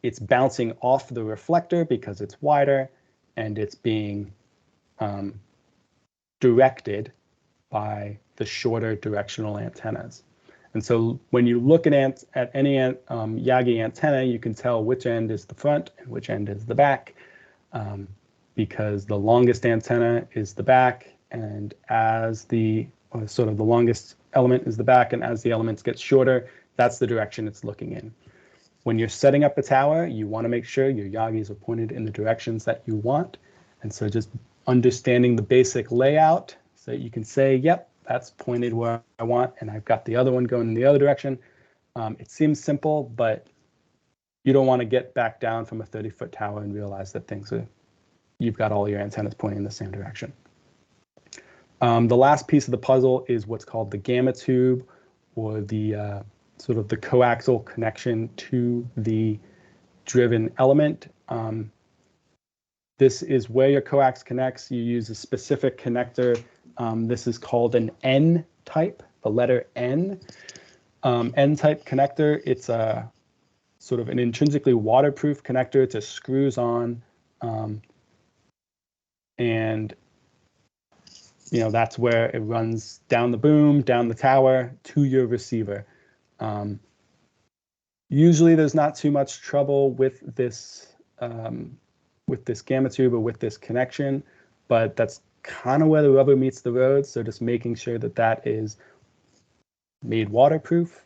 It's bouncing off the reflector because it's wider, and it's being directed by the shorter directional antennas. And so when you look at any Yagi antenna, you can tell which end is the front and which end is the back, because the longest antenna is the back, and as the longest element is the back, and as the elements get shorter, that's the direction it's looking in. when you're setting up a tower, you want to make sure your Yagis are pointed in the directions that you want. And so just understanding the basic layout so that you can say, yep, that's pointed where I want, and I've got the other one going in the other direction. It seems simple, but you don't want to get back down from a 30-foot tower and realize that you've got all your antennas pointing in the same direction. The last piece of the puzzle is what's called the gamma tube, or the sort of the coaxial connection to the driven element. This is where your coax connects. You use a specific connector. This is called an N-type, the letter N. N-type connector. It's a sort of an intrinsically waterproof connector. It just screws on, and that's where it runs down the boom, down the tower to your receiver. Usually, there's not too much trouble with this gamma tube or with this connection, but that's kind of where the rubber meets the road. So just making sure that that is made waterproof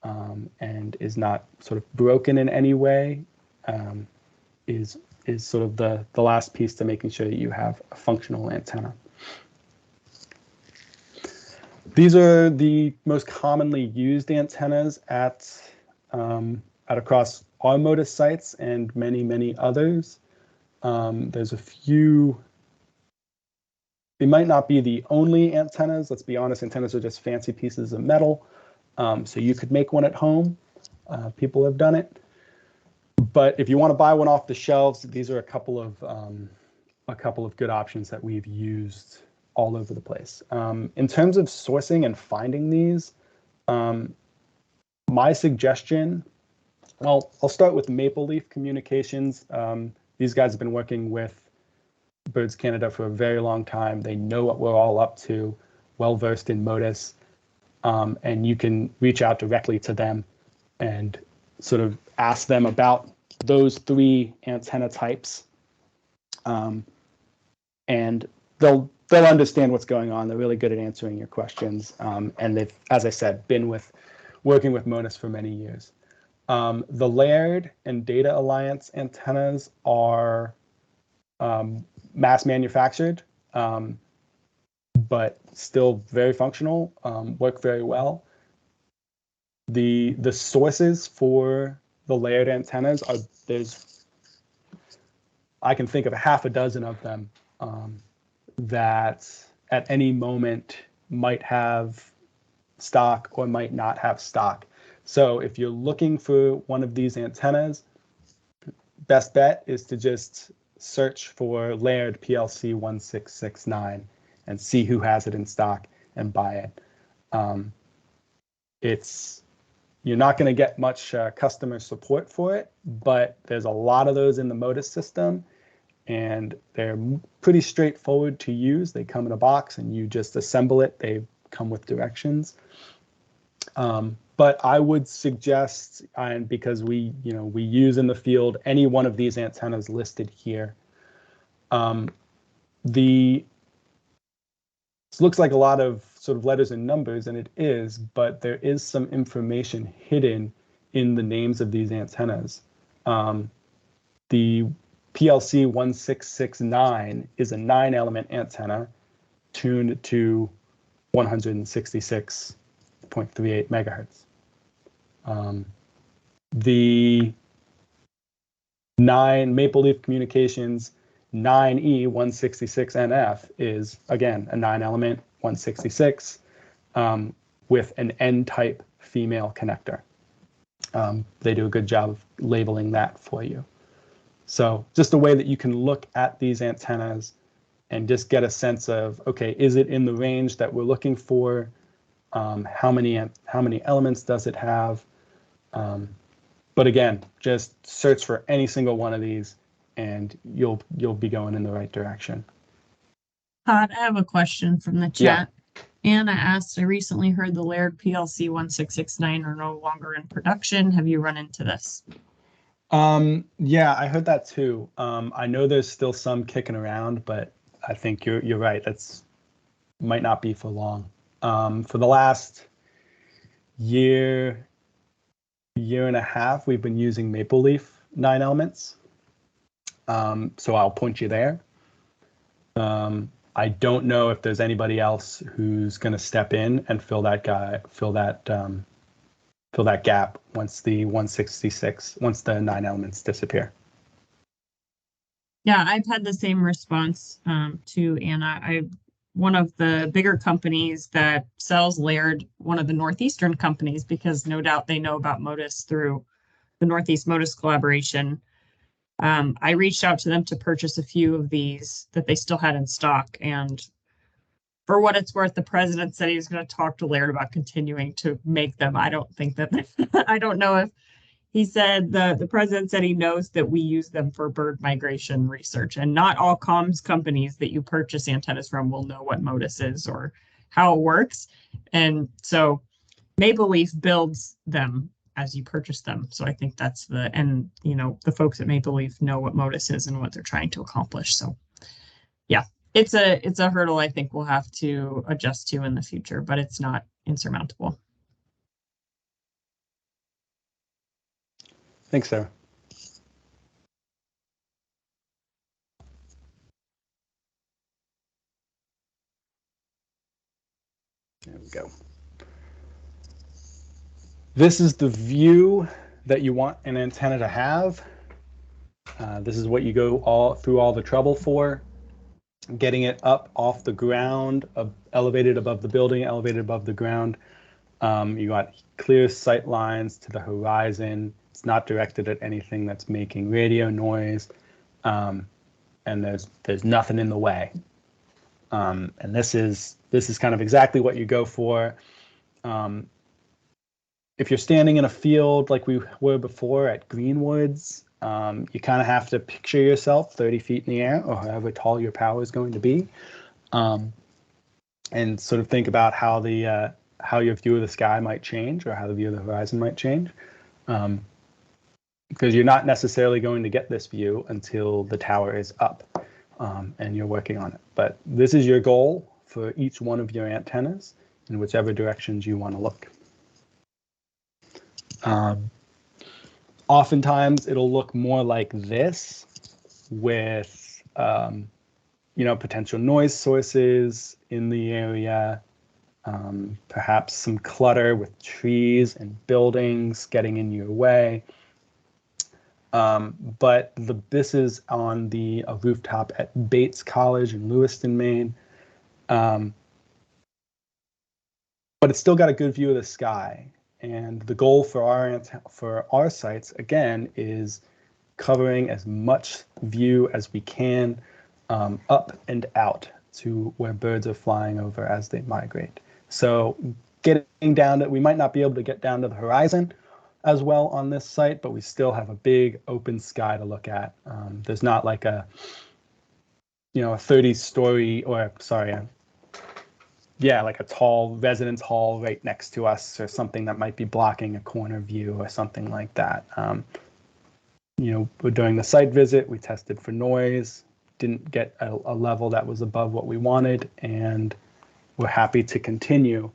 and is not sort of broken in any way is sort of the last piece to making sure that you have a functional antenna. These are the most commonly used antennas at across our Motus sites and many, many others. There's a few. They might not be the only antennas. Let's be honest, antennas are just fancy pieces of metal. So you could make one at home. People have done it. But if you want to buy one off the shelves, these are a couple of good options that we've used all over the place. In terms of sourcing and finding these, my suggestion, well, I'll start with Maple Leaf Communications. These guys have been working with Birds Canada for a very long time. They know what we're all up to, well-versed in Motus, and you can reach out directly to them and sort of ask them about those 3 antenna types, and they'll understand what's going on. They're really good at answering your questions, and they've, as I said, been working with Motus for many years. The Laird and Data Alliance antennas are mass manufactured, but still very functional, work very well. The sources for the Laird antennas I can think of a half a dozen of them that at any moment might have stock or might not have stock. So if you're looking for one of these antennas, best bet is to just search for Laird PLC 1669 and see who has it in stock and buy it. You're not going to get much customer support for it, but there's a lot of those in the Motus system, and they're pretty straightforward to use. They come in a box and you just assemble it. They come with directions. But I would suggest, and because we use in the field any one of these antennas listed here. This looks like a lot of sort of letters and numbers, and it is, but there is some information hidden in the names of these antennas. The PLC 1669 is a 9-element antenna tuned to 166.38 megahertz. The Maple Leaf Communications 9E 166NF is, again, a 9-element 166 with an N-type female connector. They do a good job of labeling that for you. So just a way that you can look at these antennas and just get a sense of, okay, is it in the range that we're looking for? How many elements does it have? But again, just search for any single one of these, and you'll be going in the right direction. Todd, I have a question from the chat. Yeah. Anna asked, I recently heard the Laird PLC 1669 are no longer in production. Have you run into this? Yeah, I heard that too. I know there's still some kicking around, but I think you're right. That's might not be for long. For the last year year and a half, we've been using Maple Leaf 9 elements. So I'll point you there. I don't know if there's anybody else who's going to step in and fill that gap once the 9 elements disappear. Yeah, I've had the same response to Anna. One of the bigger companies that sells layered, one of the Northeastern companies, because no doubt they know about Motus through the Northeast Motus Collaboration. I reached out to them to purchase a few of these that they still had in stock. And for what it's worth, the president said he was going to talk to Laird about continuing to make them. I don't think that, I don't know if he said, the president said he knows that we use them for bird migration research, and not all comms companies that you purchase antennas from will know what Motus is or how it works. And so Maple Leaf builds them as you purchase them. So I think that's the folks at Maple Leaf know what Motus is and what they're trying to accomplish. So yeah, it's a hurdle I think we'll have to adjust to in the future, but it's not insurmountable. Thanks, Sarah. There we go. This is the view that you want an antenna to have. This is what you go through all the trouble for. Getting it up off the ground, elevated above the building, elevated above the ground. You got clear sight lines to the horizon. It's not directed at anything that's making radio noise, and there's nothing in the way. And this is kind of exactly what you go for. If you're standing in a field like we were before at Greenwoods, you kind of have to picture yourself 30 feet in the air, or however tall your power is going to be, and sort of think about how your view of the sky might change, or how the view of the horizon might change. Because you're not necessarily going to get this view until the tower is up and you're working on it. But this is your goal for each one of your antennas in whichever directions you want to look. Oftentimes it'll look more like this with potential noise sources in the area, perhaps some clutter with trees and buildings getting in your way. But this is on a rooftop at Bates College in Willistown, Maine. But it's still got a good view of the sky. And the goal for our sites, again, is covering as much view as we can up and out to where birds are flying over as they migrate. So getting down we might not be able to get down to the horizon as well on this site, but we still have a big open sky to look at. There's not like a 30-story, or sorry, like a tall residence hall right next to us, or something that might be blocking a corner view or something like that. During the site visit, we tested for noise, didn't get a level that was above what we wanted, and we're happy to continue.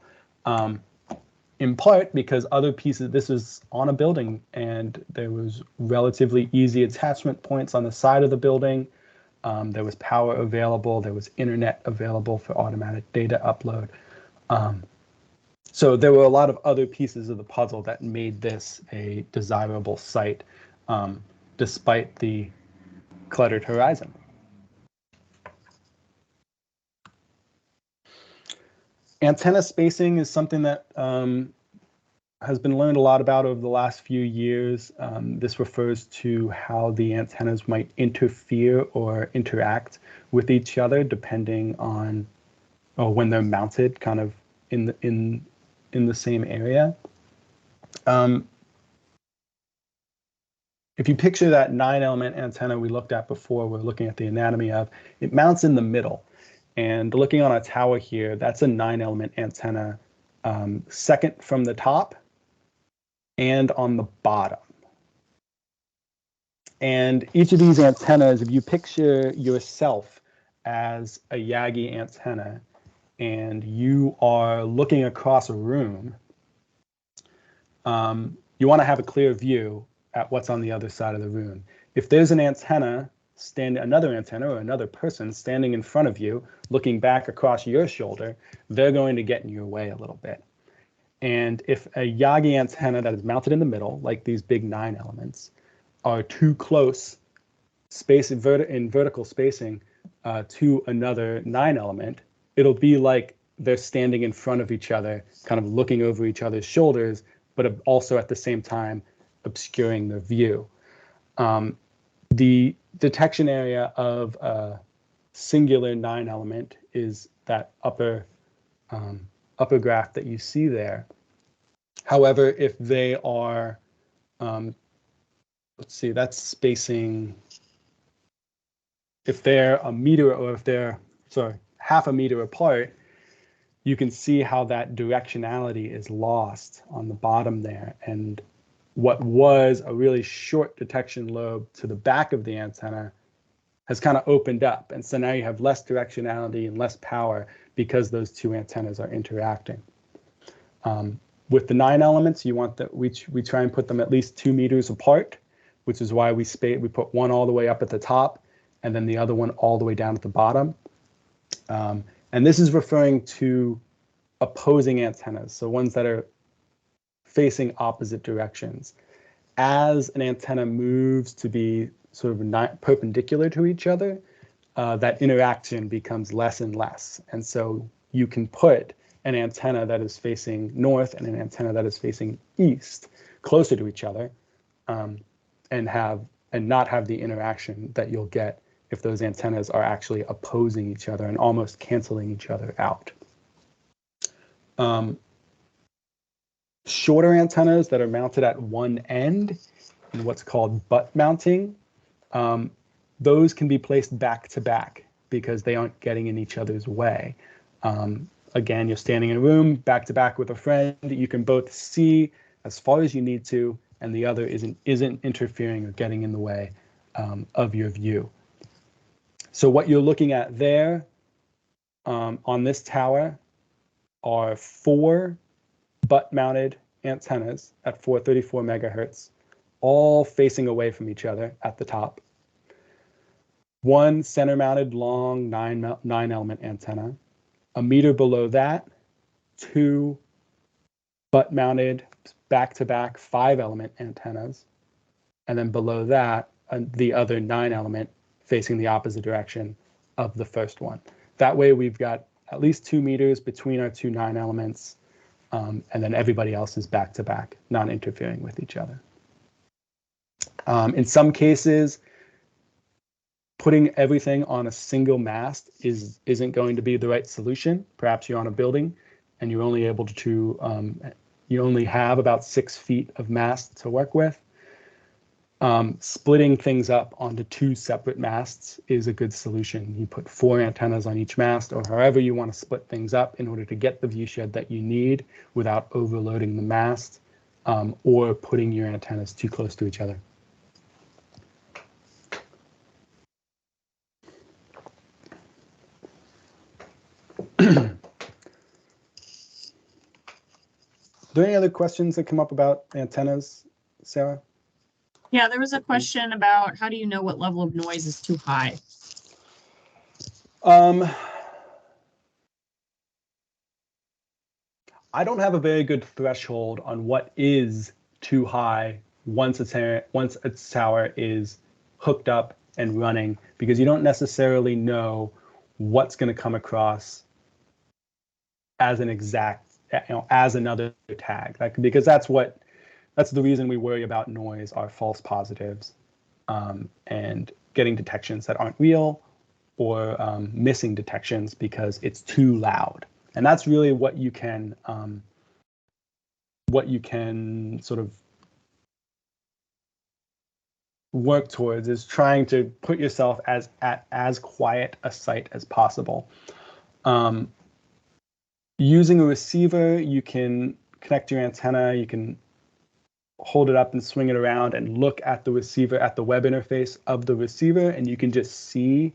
In part because other pieces, this was on a building, and there was relatively easy attachment points on the side of the building. There was power available. There was internet available for automatic data upload. So there were a lot of other pieces of the puzzle that made this a desirable site, despite the cluttered horizon. Antenna spacing is something that has been learned a lot about over the last few years. This refers to how the antennas might interfere or interact with each other depending on when they're mounted kind of in the same area. If you picture that 9-element antenna we looked at before, we're looking at the anatomy of, it mounts in the middle. And looking on a tower here, that's a 9-element antenna, second from the top and on the bottom. And each of these antennas, if you picture yourself as a Yagi antenna and you are looking across a room, you want to have a clear view at what's on the other side of the room. If there's an antenna, another antenna or another person standing in front of you, looking back across your shoulder, they're going to get in your way a little bit. And if a Yagi antenna that is mounted in the middle, like these big 9 elements, are too close in vertical spacing to another 9 element, it'll be like they're standing in front of each other, kind of looking over each other's shoulders, but also at the same time obscuring the view. The detection area of a singular 9 element is that upper graph that you see there. However, if they are, let's see, that's spacing. If they're a meter, or if they're, sorry, half a meter apart, you can see how that directionality is lost on the bottom there. And what was a really short detection lobe to the back of the antenna has kind of opened up. And so now you have less directionality and less power because those two antennas are interacting. With the 9 elements, you want that we try and put them at least 2 meters apart, which is why we put one all the way up at the top and then the other one all the way down at the bottom. And this is referring to opposing antennas, so ones that are facing opposite directions. As an antenna moves to be sort of not perpendicular to each other, that interaction becomes less and less. And so you can put an antenna that is facing north and an antenna that is facing east closer to each other, and not have the interaction that you'll get if those antennas are actually opposing each other and almost canceling each other out. Shorter antennas that are mounted at one end in what's called butt mounting, those can be placed back to back because they aren't getting in each other's way. Again, you're standing in a room back to back with a friend. You can both see as far as you need to, and the other isn't interfering or getting in the way of your view. So what you're looking at there on this tower are 4 butt-mounted antennas at 434 megahertz, all facing away from each other at the top. 1 center-mounted long 9-element antenna. A meter below that, 2 butt-mounted back-to-back 5-element antennas. And then below that, the other 9-element facing the opposite direction of the first one. That way we've got at least 2 meters between our 2 9 elements, and then everybody else is back to back, not interfering with each other. In some cases, putting everything on a single mast isn't going to be the right solution. Perhaps you're on a building and you're only able to, you only have about 6 feet of mast to work with. Splitting things up onto 2 separate masts is a good solution. You put 4 antennas on each mast, or however you want to split things up in order to get the viewshed that you need without overloading the mast, or putting your antennas too close to each other. Are there any other questions that come up about antennas, Sarah? Yeah, there was a question about how do you know what level of noise is too high? I don't have a very good threshold on what is too high once a tower is hooked up and running, because you don't necessarily know what's going to come across as an exact, as another tag. Because that's the reason we worry about noise, are false positives, and getting detections that aren't real, or missing detections because it's too loud. And that's really what you can sort of work towards, is trying to put yourself at as quiet a site as possible. Using a receiver, you can connect your antenna, you can hold it up and swing it around and look at the receiver, at the web interface of the receiver, and you can just see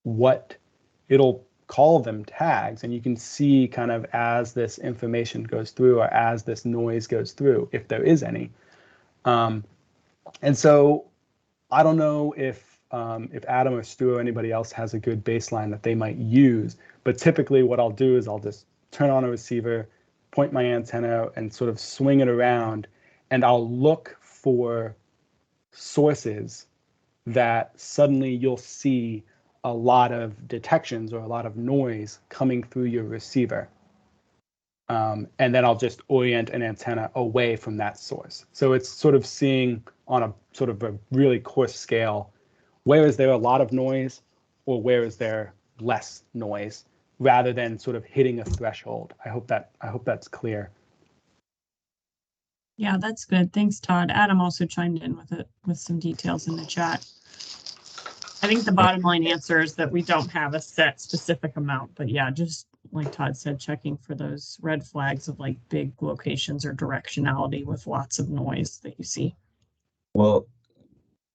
what it'll call them tags, and you can see kind of as this information goes through, or as this noise goes through, if there is any, And so I don't know if Adam or Stu or anybody else has a good baseline that they might use, but typically what I'll do is I'll just turn on a receiver, point my antenna and sort of swing it around, and I'll look for sources that suddenly you'll see a lot of detections or a lot of noise coming through your receiver. And then I'll just orient an antenna away from that source. So it's sort of seeing on a sort of a really coarse scale, where is there a lot of noise or where is there less noise, rather than sort of hitting a threshold. I hope that's clear. Yeah, that's good. Thanks, Todd. Adam also chimed in with some details in the chat. I think the bottom line answer is that we don't have a set specific amount, but yeah, just like Todd said, checking for those red flags of like big locations or directionality with lots of noise that you see. Well,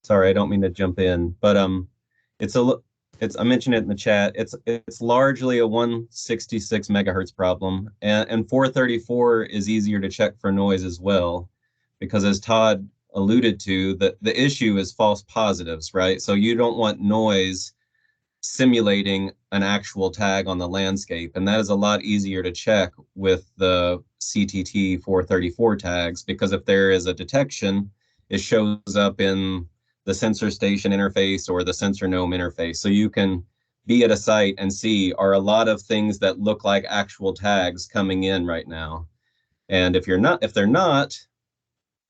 sorry, I don't mean to jump in, but I mentioned it in the chat. It's largely a 166 megahertz problem, and 434 is easier to check for noise as well, because as Todd alluded to, the issue is false positives, right? So you don't want noise simulating an actual tag on the landscape, and that is a lot easier to check with the CTT 434 tags, because if there is a detection, it shows up in the sensor station interface or the sensor gnome interface. So you can be at a site and see, are a lot of things that look like actual tags coming in right now? And if they're not,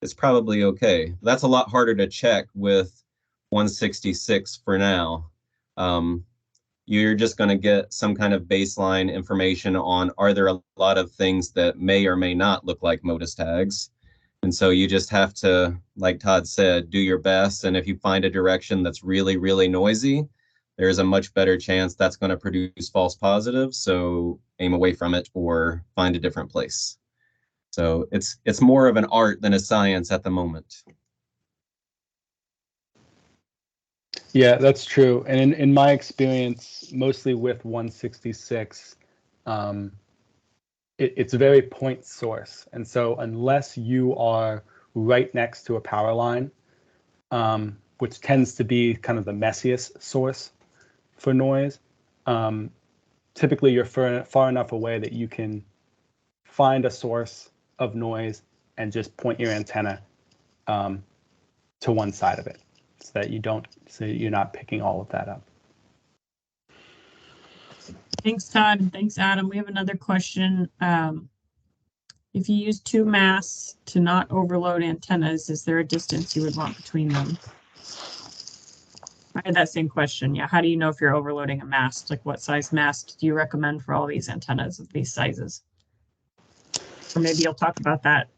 it's probably okay. That's a lot harder to check with 166 for now. You're just going to get some kind of baseline information on, are there a lot of things that may or may not look like Motus tags? And so you just have to, like Todd said, do your best. And if you find a direction that's really, really noisy, there's a much better chance that's going to produce false positives. So aim away from it or find a different place. So it's more of an art than a science at the moment. Yeah, that's true. And in my experience, mostly with 166, it's a very point source. And so unless you are right next to a power line, which tends to be kind of the messiest source for noise, typically you're far enough away that you can find a source of noise and just point your antenna to one side of it, so that you're not picking all of that up. Thanks, Todd. Thanks, Adam. We have another question. If you use two masts to not overload antennas, is there a distance you would want between them? I had that same question. Yeah. How do you know if you're overloading a mast? Like, what size mast do you recommend for all these antennas of these sizes? Or maybe you'll talk about that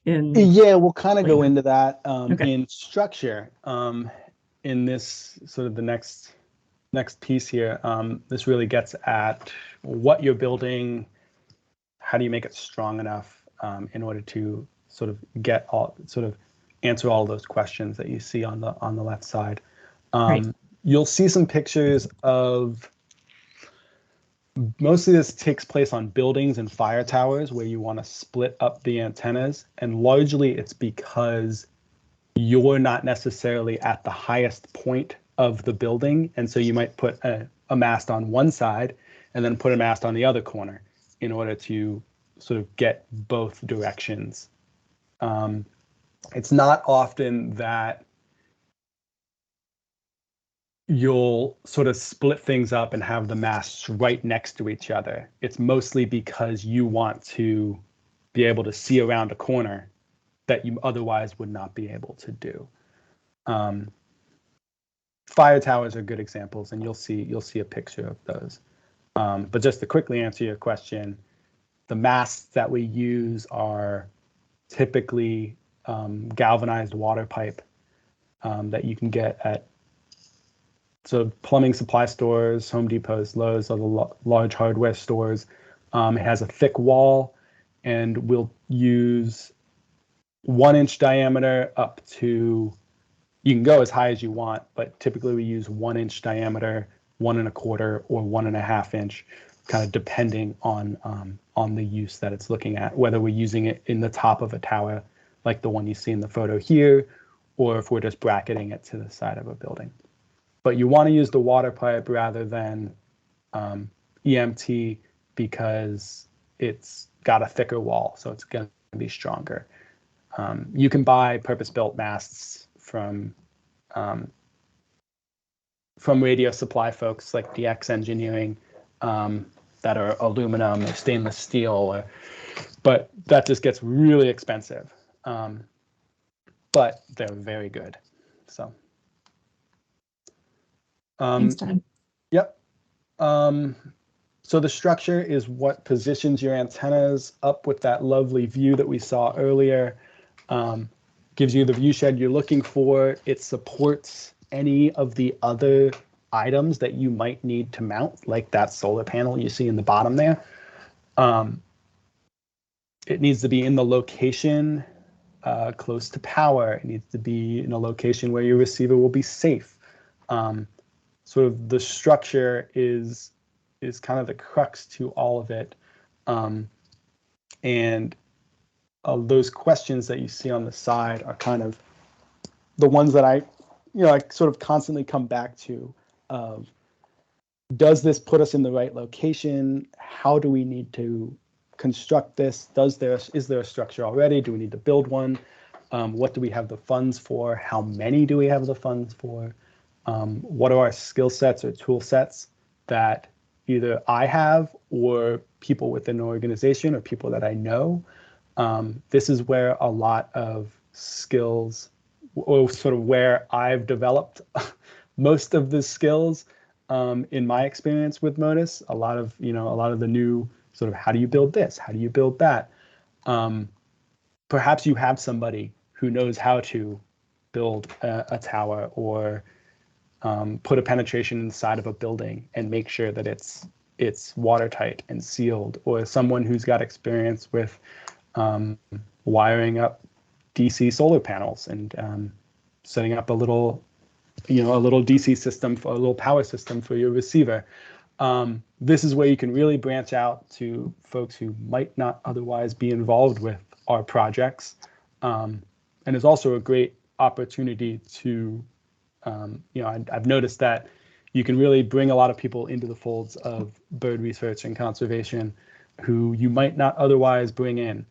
in. Yeah, we'll kind of go into that Okay. in structure. In this sort of the next piece here, this really gets at what you're building. How do you make it strong enough in order to sort of answer all those questions that you see on the left side. Right. You'll see some pictures of, mostly this takes place on buildings and fire towers where you want to split up the antennas, and largely it's because you're not necessarily at the highest point of the building, and so you might put a mast on one side and then put a mast on the other corner in order to sort of get both directions. It's not often that you'll sort of split things up and have the masts right next to each other. It's mostly because you want to be able to see around a corner that you otherwise would not be able to do. Fire towers are good examples, and you'll see a picture of those. But just to quickly answer your question, the masts that we use are typically galvanized water pipe that you can get at plumbing supply stores, Home Depots, Lowe's, other large hardware stores. It has a thick wall, and we'll use 1 inch diameter up to, you can go as high as you want, but typically we use 1 inch diameter, 1 1/4 or 1 1/2 inch, kind of depending on the use that it's looking at, whether we're using it in the top of a tower like the one you see in the photo here, or if we're just bracketing it to the side of a building. But you want to use the water pipe rather than EMT because it's got a thicker wall, so it's going to be stronger. You can buy purpose-built masts from radio supply folks like DX Engineering that are aluminum or stainless steel, but that just gets really expensive. But they're very good. So. Thanks, Todd. Yep. So the structure is what positions your antennas up with that lovely view that we saw earlier. Gives you the view shed you're looking for. It supports any of the other items that you might need to mount, like that solar panel you see in the bottom there. It needs to be in the location close to power. It needs to be in a location where your receiver will be safe. Sort of the structure is kind of the crux to all of it. And those questions that you see on the side are kind of the ones that I sort of constantly come back to of, does this put us in the right location? How do we need to construct this? Is there a structure already? Do we need to build one? What do we have the funds for? How many do we have the funds for? What are our skill sets or tool sets that either I have or people within an organization or people that I know? This is where a lot of skills, or sort of where I've developed most of the skills in my experience with Motus. A lot of the new sort of, how do you build this? How do you build that? Perhaps you have somebody who knows how to build a tower or put a penetration inside of a building and make sure that it's watertight and sealed, or someone who's got experience with wiring up DC solar panels and setting up a little DC system, for a little power system for your receiver. This is where you can really branch out to folks who might not otherwise be involved with our projects. And it's also a great opportunity to, I've noticed that you can really bring a lot of people into the folds of bird research and conservation who you might not otherwise bring in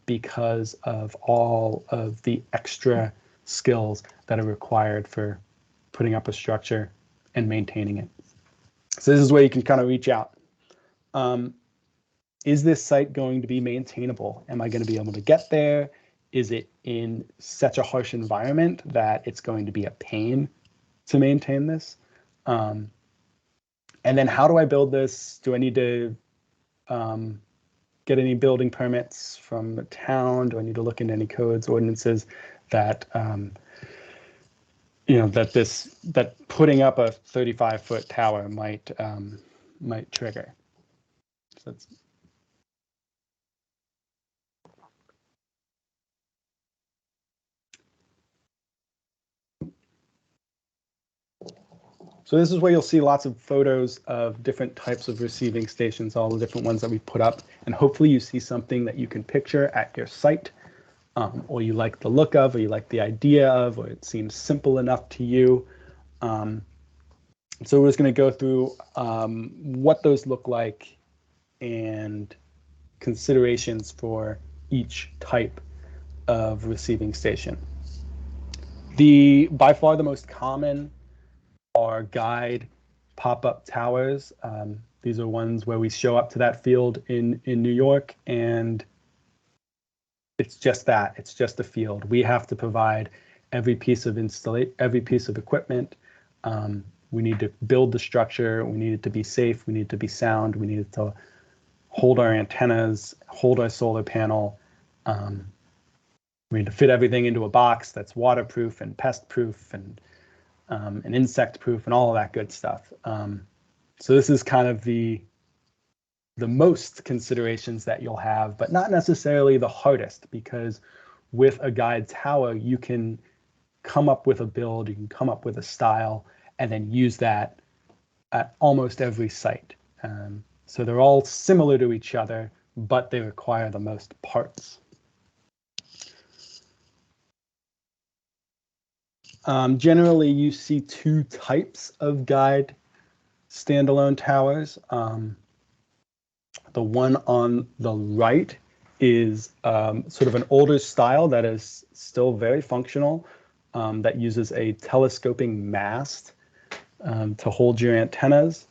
because of all of the extra skills that are required for putting up a structure and maintaining it. So this is where you can kind of reach out. Is this site going to be maintainable? Am I going to be able to get there? Is it in such a harsh environment that it's going to be a pain to maintain this? And then how do I build this? Do I need to get any building permits from the town? Do I need to look into any codes, ordinances that that putting up a 35-foot tower might trigger? So that's, so this is where you'll see lots of photos of different types of receiving stations, all the different ones that we put up, and hopefully you see something that you can picture at your site, or you like the look of, or you like the idea of, or it seems simple enough to you. So we're just going to go through what those look like and considerations for each type of receiving station. By far the most common are guide pop-up towers. These are ones where we show up to that field in New York, and it's just that. It's just a field. We have to provide every piece of equipment. We need to build the structure. We need it to be safe. We need it to be sound. We need it to hold our antennas, hold our solar panel. We need to fit everything into a box that's waterproof and pest-proof and insect-proof and all of that good stuff. So this is kind of the most considerations that you'll have, but not necessarily the hardest, because with a guide tower, you can come up with a build, you can come up with a style, and then use that at almost every site. So they're all similar to each other, but they require the most parts. Generally, you see two types of guide standalone towers. The one on the right is sort of an older style that is still very functional, that uses a telescoping mast to hold your antennas.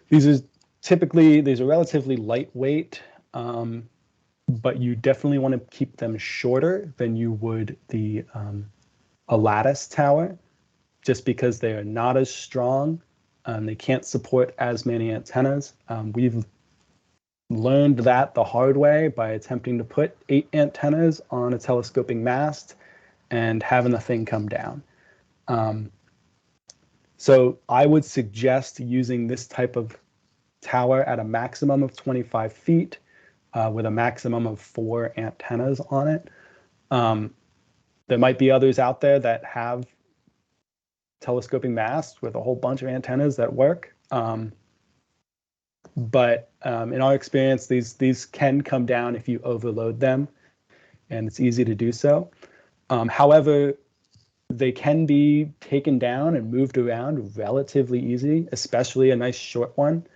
These are relatively lightweight, but you definitely want to keep them shorter than you would a lattice tower, just because they are not as strong. They can't support as many antennas. We've learned that the hard way by attempting to put 8 antennas on a telescoping mast and having the thing come down. So I would suggest using this type of tower at a maximum of 25 feet with a maximum of 4 antennas on it. There might be others out there that have telescoping masts with a whole bunch of antennas that work. But in our experience, these can come down if you overload them, and it's easy to do so. However, they can be taken down and moved around relatively easy, especially a nice short one.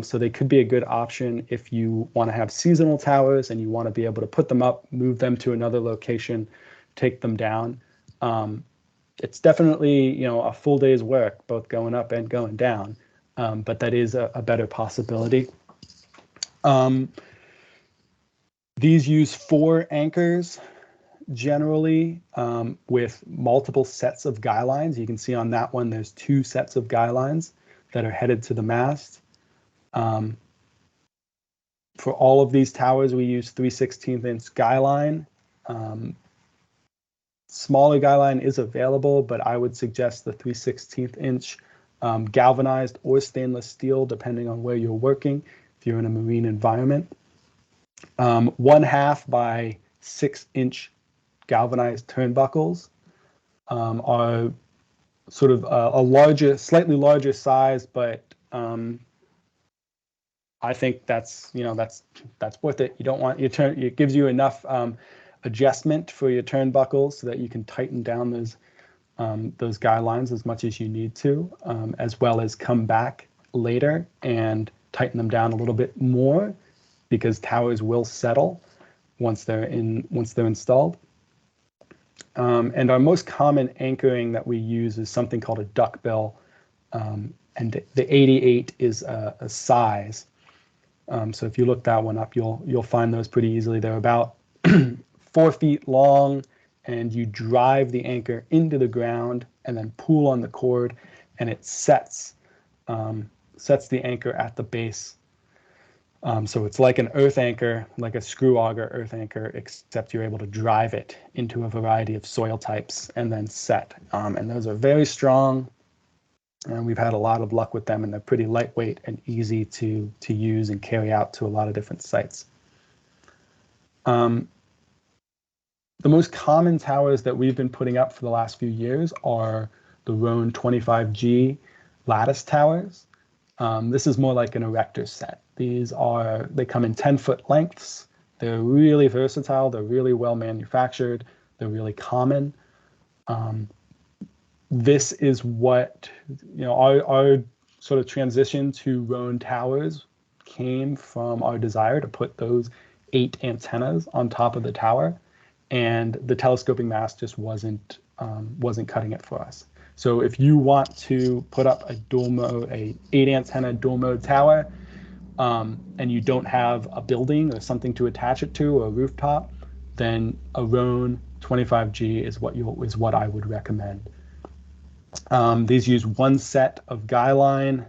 So they could be a good option if you want to have seasonal towers and you want to be able to put them up, move them to another location, take them down. It's definitely, a full day's work, both going up and going down. But that is a better possibility. These use 4 anchors generally, with multiple sets of guy lines. You can see on that one, there's 2 sets of guy lines that are headed to the mast. For all of these towers, we use 3/16 inch guy line. Smaller guy line is available, but I would suggest the 3/16 inch galvanized or stainless steel, depending on where you're working, if you're in a marine environment. 1/2 by 6 inch galvanized turnbuckles are sort of a slightly larger size, but I think that's worth it. You don't want it gives you enough adjustment for your turnbuckles so that you can tighten down those guy lines as much as you need to, as well as come back later and tighten them down a little bit more, because towers will settle once they're installed. And our most common anchoring that we use is something called a duckbill, and the 88 is a size. So if you look that one up, you'll find those pretty easily. They're about 4 feet long, and you drive the anchor into the ground and then pull on the cord, and it sets the anchor at the base. So it's like an earth anchor, like a screw auger earth anchor, except you're able to drive it into a variety of soil types and then set. And those are very strong, and we've had a lot of luck with them, and they're pretty lightweight and easy to use and carry out to a lot of different sites. The most common towers that we've been putting up for the last few years are the Roan 25G lattice towers. This is more like an erector set. They come in 10-foot lengths. They're really versatile. They're really well manufactured. They're really common. This is what, our sort of transition to Roan towers came from our desire to put those 8 antennas on top of the tower, and the telescoping mast just wasn't cutting it for us. So if you want to put up a 8 antenna dual mode tower, and you don't have a building or something to attach it to, or a rooftop, then a Roan 25G is what I would recommend. These use 1 set of guy line.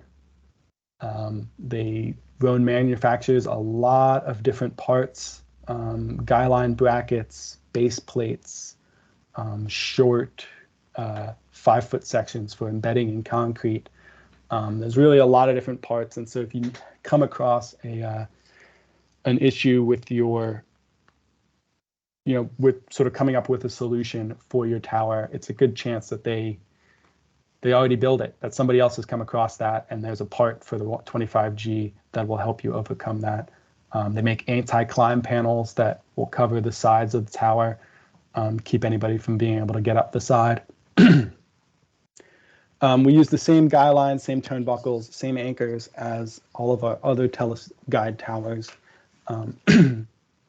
Roan manufactures a lot of different parts, guy line brackets, base plates, short 5-foot sections for embedding in concrete. There's really a lot of different parts, and so if you come across an issue with with sort of coming up with a solution for your tower, it's a good chance that they already build it, that somebody else has come across that, and there's a part for the 25G that will help you overcome that. They make anti-climb panels that will cover the sides of the tower, keep anybody from being able to get up the side. We use the same guy lines, same turnbuckles, same anchors as all of our other guide towers,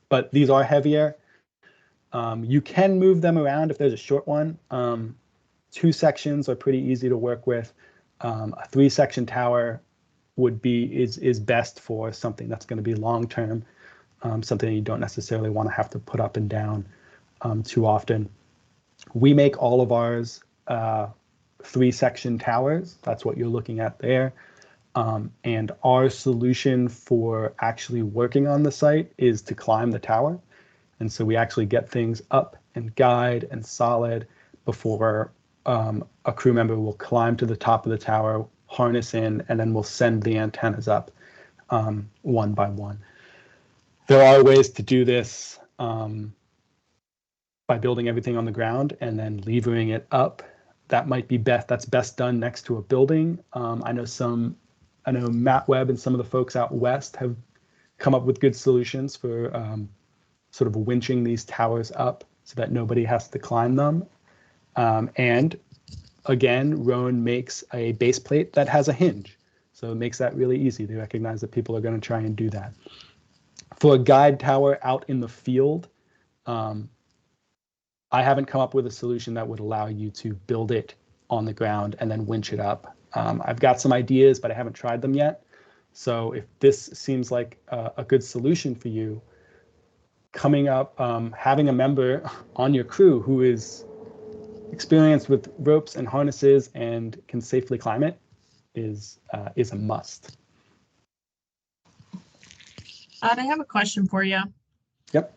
but these are heavier. You can move them around if there's a short one. 2 sections are pretty easy to work with. A 3-section tower is best for something that's going to be long term, something you don't necessarily want to have to put up and down too often. We make all of ours 3-section towers. That's what you're looking at there. And our solution for actually working on the site is to climb the tower. And so we actually get things up and guide and solid before a crew member will climb to the top of the tower, harness in, and then we'll send the antennas up one by one. There are ways to do this by building everything on the ground and then levering it up. That might be best. That's best done next to a building. I know Matt Webb and some of the folks out west have come up with good solutions for sort of winching these towers up so that nobody has to climb them. And again, Roan makes a base plate that has a hinge. So it makes that really easy. They recognize that people are going to try and do that. For a guide tower out in the field, I haven't come up with a solution that would allow you to build it on the ground and then winch it up. I've got some ideas, but I haven't tried them yet. So if this seems like a good solution for you, coming up, having a member on your crew who is experienced with ropes and harnesses and can safely climb it is a must. I have a question for you. Yep.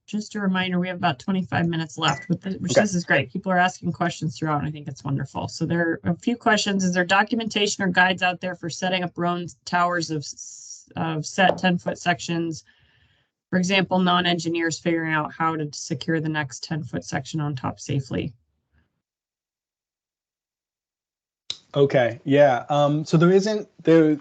Just a reminder, we have about 25 minutes left, which Okay. This is great. People are asking questions throughout, and I think it's wonderful. So there are a few questions. Is there documentation or guides out there for setting up Roan towers of set 10-foot sections? For example, non-engineers figuring out how to secure the next 10-foot section on top safely. Okay, yeah. So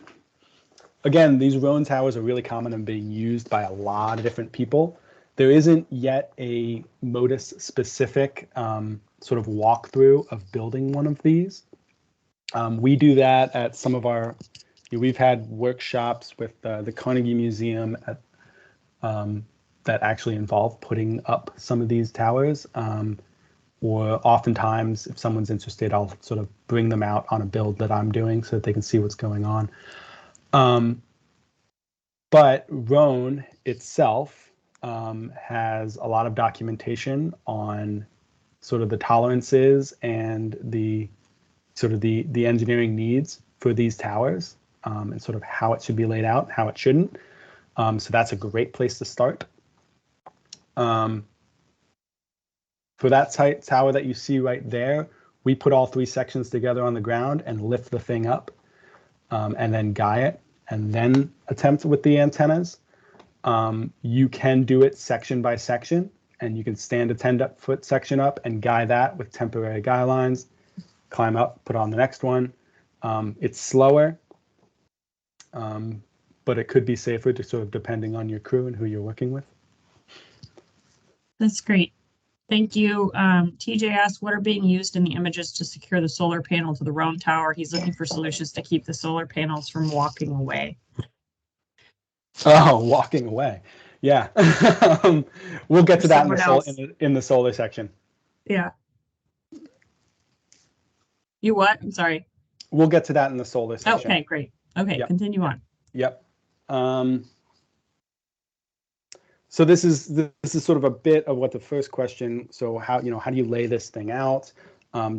again, these Roan towers are really common and being used by a lot of different people. There isn't yet a Motus specific sort of walkthrough of building one of these. We do that at some of our, we've had workshops with the Carnegie Museum at, that actually involve putting up some of these towers. Or oftentimes, if someone's interested, I'll sort of bring them out on a build that I'm doing so that they can see what's going on. But Roan itself has a lot of documentation on sort of the tolerances and the sort of the engineering needs for these towers and sort of how it should be laid out, how it shouldn't. So that's a great place to start. For that tower that you see right there, we put all 3 sections together on the ground and lift the thing up and then guy it and then attempt with the antennas. You can do it section by section, and you can stand a 10-foot section up and guy that with temporary guy lines, climb up, put on the next one. It's slower, but it could be safer to sort of depending on your crew and who you're working with. That's great. Thank you. TJ asked, what are being used in the images to secure the solar panel to the Roan tower? He's looking for solutions to keep the solar panels from walking away. Oh, walking away. Yeah. We'll get to that in the solar section. Yeah. You what? I'm sorry. We'll get to that in the solar section. Okay, great. Okay, yep. Continue on. Yep. So this is sort of a bit of what the first question. So how do you lay this thing out?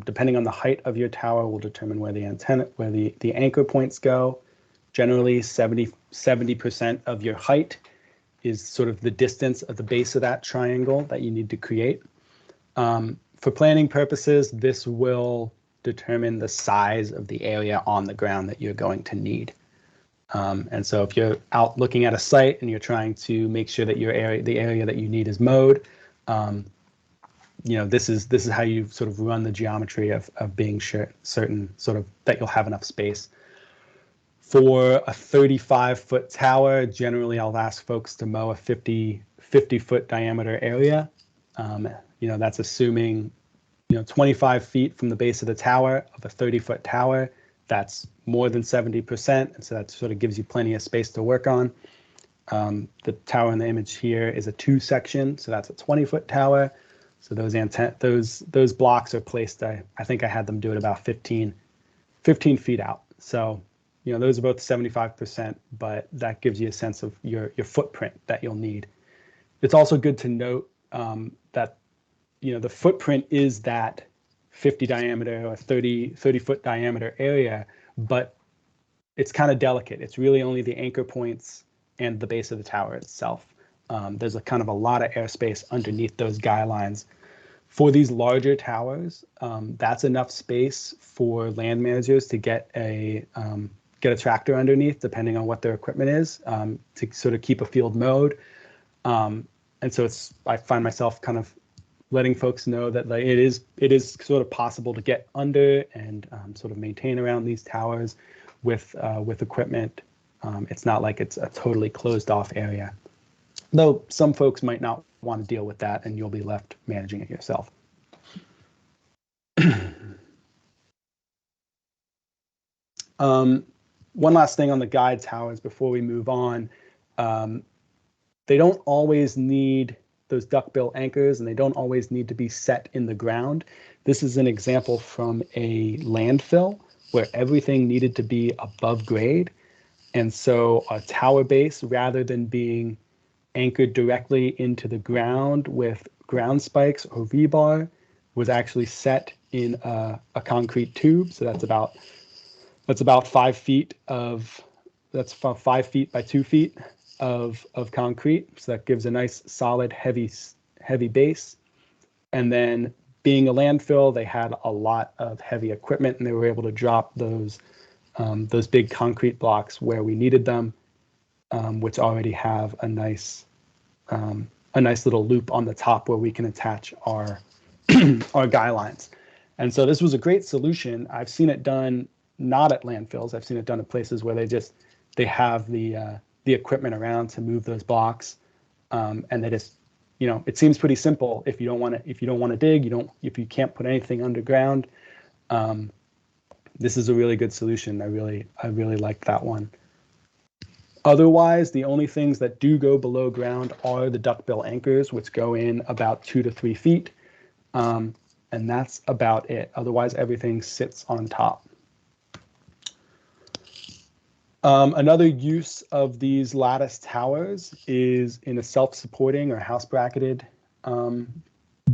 Depending on the height of your tower will determine where the antenna, where the anchor points go. Generally 70% of your height is sort of the distance of the base of that triangle that you need to create. For planning purposes, this will determine the size of the area on the ground that you're going to need. And so if you're out looking at a site and you're trying to make sure that the area that you need is mowed, this is how you sort of run the geometry of being certain sort of that you'll have enough space. For a 35-foot tower, generally I'll ask folks to mow a 50-foot diameter area. That's assuming 25 feet from the base of the tower, of a 30-foot tower. That's more than 70%, and so that sort of gives you plenty of space to work on. The tower in the image here is a 2-section, so that's a 20-foot tower. So those blocks are placed. I think I had them do it about 15 feet out. So those are both 75%, but that gives you a sense of your footprint that you'll need. It's also good to note that the footprint is that 50 diameter or 30 foot diameter area, but it's kind of delicate. It's really only the anchor points and the base of the tower itself. There's a kind of a lot of airspace underneath those guy lines. For these larger towers, that's enough space for land managers to get a tractor underneath, depending on what their equipment is, to sort of keep a field mowed. And so I find myself kind of letting folks know that it is sort of possible to get under and sort of maintain around these towers with equipment. It's not like it's a totally closed off area, though some folks might not want to deal with that, and you'll be left managing it yourself. One last thing on the guide towers before we move on. They don't always need those duckbill anchors, and they don't always need to be set in the ground. This is an example from a landfill where everything needed to be above grade. And so a tower base, rather than being anchored directly into the ground with ground spikes or rebar, was actually set in a concrete tube. So that's about 5 feet that's 5 feet by 2 feet of concrete. So that gives a nice solid heavy base. And then being a landfill, they had a lot of heavy equipment, and they were able to drop those big concrete blocks where we needed them, which already have a nice little loop on the top where we can attach our our guy lines. And so this was a great solution. I've seen it done not at landfills. I've seen it done at places where they have the equipment around to move those blocks, and they just, it seems pretty simple. If you don't want to dig, if you can't put anything underground, this is a really good solution. I really like that one. Otherwise, the only things that do go below ground are the duckbill anchors, which go in about 2 to 3 feet, and that's about it. Otherwise, everything sits on top. Another use of these lattice towers is in a self-supporting or house bracketed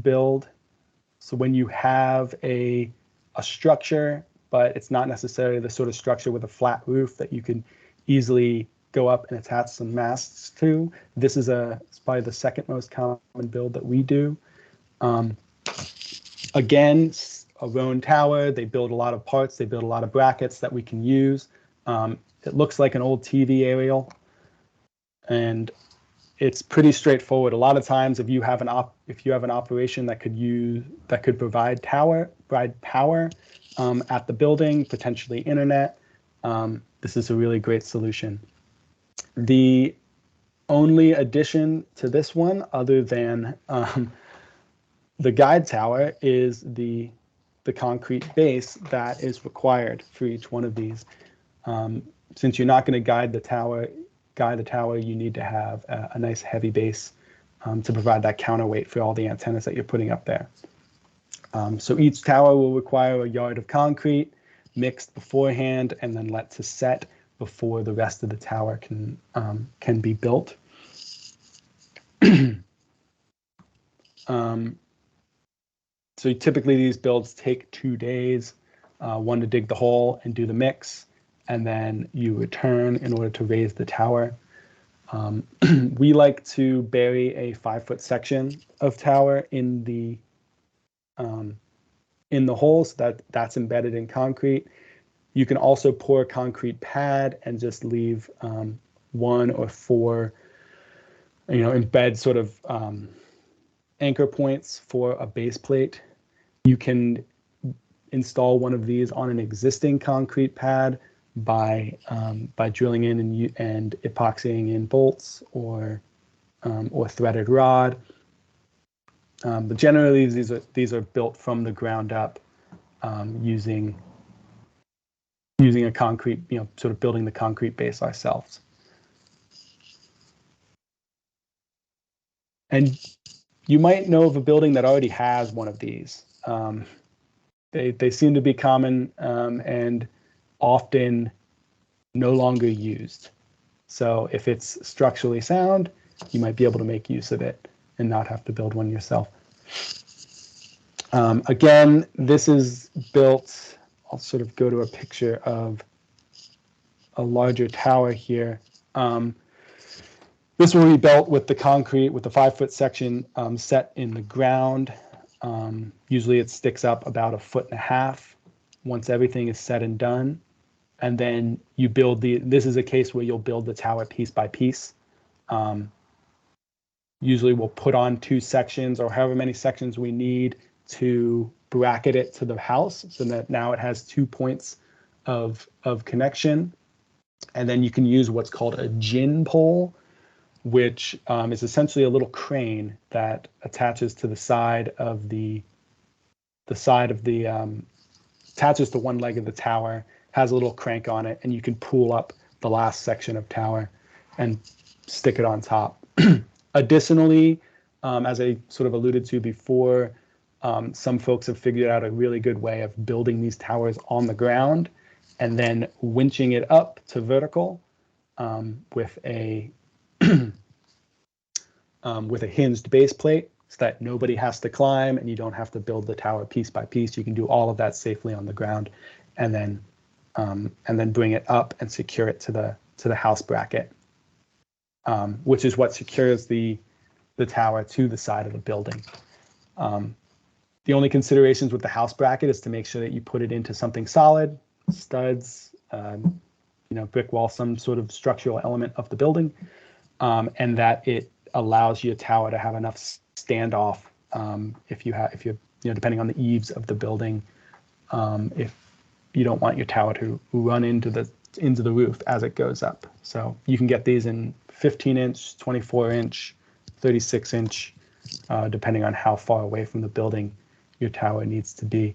build. So when you have a structure, but it's not necessarily the sort of structure with a flat roof that you can easily go up and attach some masts to, this is probably the second most common build that we do. Again, a Roan tower, they build a lot of parts, they build a lot of brackets that we can use. It looks like an old TV aerial, and it's pretty straightforward. A lot of times, if you have an operation that could provide power at the building, potentially internet, this is a really great solution. The only addition to this one, other than the guide tower, is the concrete base that is required for each one of these. Since you're not going to guide the tower, you need to have a nice heavy base to provide that counterweight for all the antennas that you're putting up there. So each tower will require a yard of concrete mixed beforehand and then let to set before the rest of the tower can be built. So typically these builds take 2 days, one to dig the hole and do the mix, and then you return in order to raise the tower. We like to bury a 5-foot section of tower in the hole, so that's embedded in concrete. You can also pour a concrete pad and just leave 1 or 4, embed sort of anchor points for a base plate. You can install one of these on an existing concrete pad by drilling in and epoxying in bolts or threaded rod. But generally, these are built from the ground up using a concrete, sort of building the concrete base ourselves. And you might know of a building that already has one of these. They seem to be common and often no longer used. So if it's structurally sound, you might be able to make use of it and not have to build one yourself. Again, this is built, I'll sort of go to a picture of a larger tower here. This will be built with the concrete, with the 5-foot section set in the ground. Usually it sticks up about 1.5 feet once everything is said and done. And then you build this is a case where you'll build the tower piece by piece. Usually we'll put on 2 sections or however many sections we need to bracket it to the house so that now it has 2 points of connection. And then you can use what's called a gin pole, which is essentially a little crane that attaches to the side of attaches to one leg of the tower, has a little crank on it, and you can pull up the last section of tower and stick it on top. Additionally, as I sort of alluded to before, some folks have figured out a really good way of building these towers on the ground and then winching it up to vertical with a hinged base plate so that nobody has to climb and you don't have to build the tower piece by piece. You can do all of that safely on the ground and then bring it up and secure it to the house bracket, which is what secures the tower to the side of the building. The only considerations with the house bracket is to make sure that you put it into something solid, studs, brick wall, some sort of structural element of the building, and that it allows your tower to have enough standoff if you're depending on the eaves of the building, if you don't want your tower to run into the roof as it goes up. So you can get these in 15-inch, 24-inch, 36-inch, depending on how far away from the building your tower needs to be.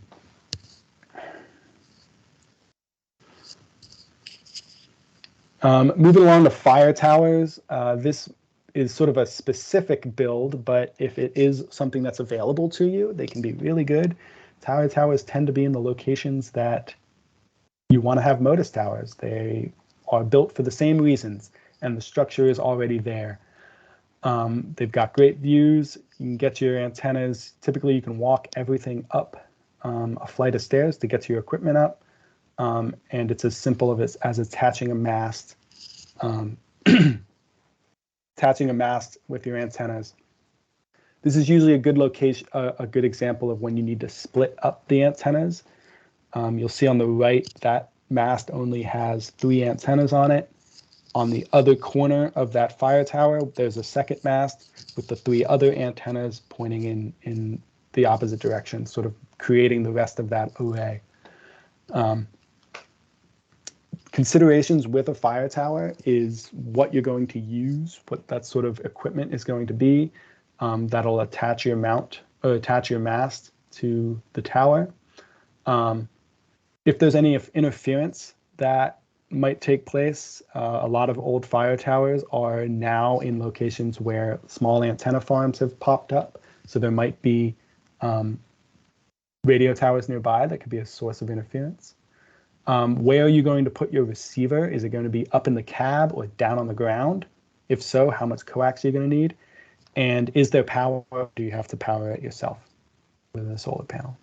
Moving along to fire towers, this is sort of a specific build, but if it is something that's available to you, they can be really good. Towers tend to be in the locations that you want to have Motus towers. They are built for the same reasons, and the structure is already there. They've got great views. You can get your antennas. Typically, you can walk everything up a flight of stairs to get to your equipment up. And it's as simple as attaching a mast, with your antennas. This is usually a good location, a good example of when you need to split up the antennas. You'll see on the right that mast only has 3 antennas on it. On the other corner of that fire tower, there's a second mast with the 3 other antennas pointing in the opposite direction, sort of creating the rest of that array. Considerations with a fire tower is what you're going to use, what that sort of equipment is going to be. That'll attach your mount or attach your mast to the tower. If there's any interference that might take place, a lot of old fire towers are now in locations where small antenna farms have popped up. So there might be radio towers nearby that could be a source of interference. Where are you going to put your receiver? Is it going to be up in the cab or down on the ground? If so, how much coax are you going to need? And is there power? Do you have to power it yourself with a solar panel?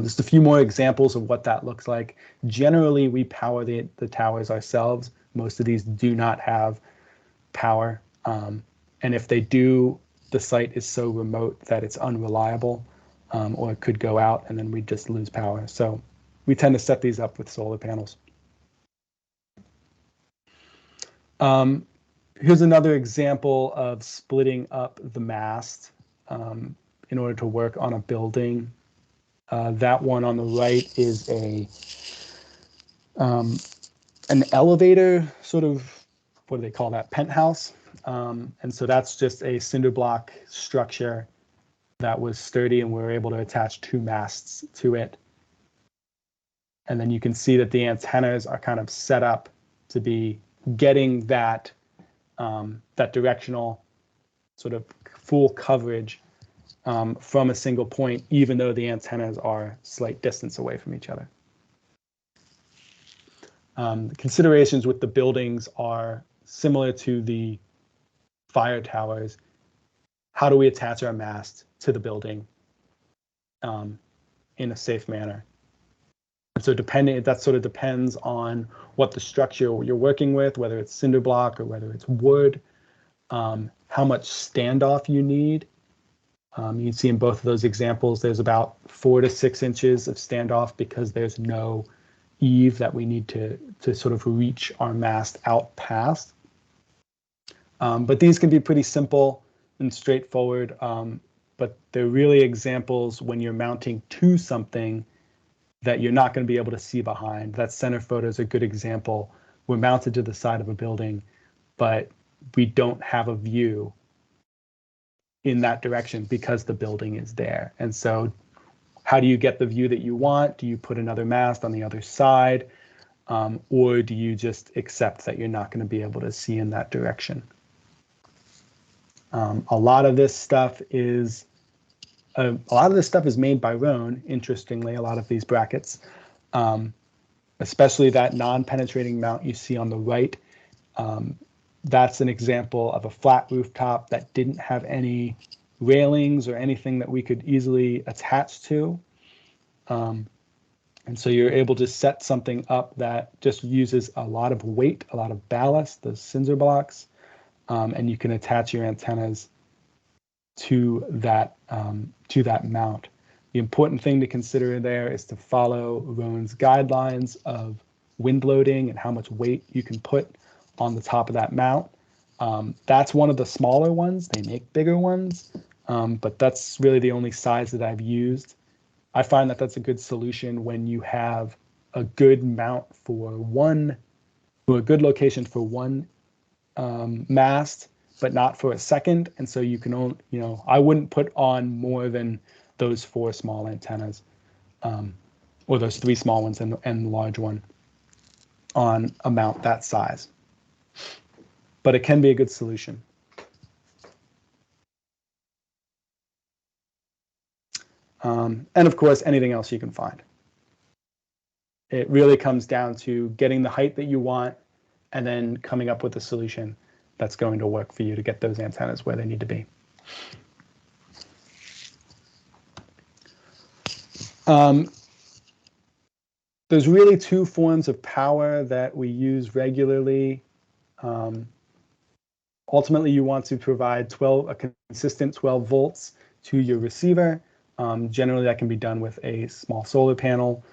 Just a few more examples of what that looks like. Generally, we power the towers ourselves. Most of these do not have power. And if they do, the site is so remote that it's unreliable, or it could go out and then we just lose power. So we tend to set these up with solar panels. Here's another example of splitting up the mast in order to work on a building. That one on the right is an elevator, sort of, what do they call that, penthouse. And so that's just a cinder block structure that was sturdy, and we were able to attach 2 masts to it. And then you can see that the antennas are kind of set up to be getting that, that directional sort of full coverage from a single point, even though the antennas are slight distance away from each other. The considerations with the buildings are similar to the fire towers. How do we attach our mast to the building in a safe manner? And so that sort of depends on what the structure you're working with, whether it's cinder block or whether it's wood, how much standoff you need. You can see in both of those examples, there's about 4 to 6 inches of standoff because there's no eave that we need to sort of reach our mast out past. But these can be pretty simple and straightforward, but they're really examples when you're mounting to something that you're not going to be able to see behind. That center photo is a good example. We're mounted to the side of a building, but we don't have a view in that direction because the building is there. And so how do you get the view that you want? Do you put another mast on the other side? Or do you just accept that you're not going to be able to see in that direction? A lot of this stuff is made by Roan, interestingly, a lot of these brackets, especially that non-penetrating mount you see on the right. That's an example of a flat rooftop that didn't have any railings or anything that we could easily attach to. And so you're able to set something up that just uses a lot of weight, a lot of ballast, those cinder blocks, and you can attach your antennas to that mount. The important thing to consider there is to follow Roan's guidelines of wind loading and how much weight you can put on the top of that mount. That's one of the smaller ones. They make bigger ones, but that's really the only size that I've used. I find that that's a good solution when you have a good mount a good location for one mast, but not for a second. And so you can only, I wouldn't put on more than those 4 small antennas, or those 3 small ones and the large one on a mount that size. But it can be a good solution. And of course, anything else you can find. It really comes down to getting the height that you want and then coming up with a solution that's going to work for you to get those antennas where they need to be. There's really 2 forms of power that we use regularly. Ultimately, you want to provide a consistent 12 volts to your receiver. Generally, that can be done with a small solar panel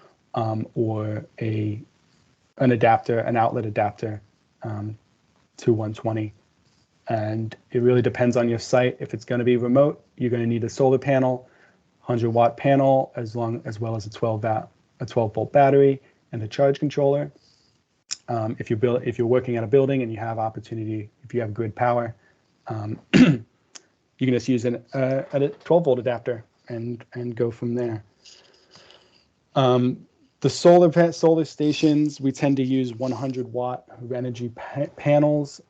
or an outlet adapter to 120. And it really depends on your site. If it's going to be remote, you're going to need a solar panel, 100-watt panel, as well as a 12-volt battery and a charge controller. If you're working at a building and you have opportunity, if you have grid power, you can just use a 12-volt adapter and go from there. The solar stations, we tend to use 100-watt Renogy panels.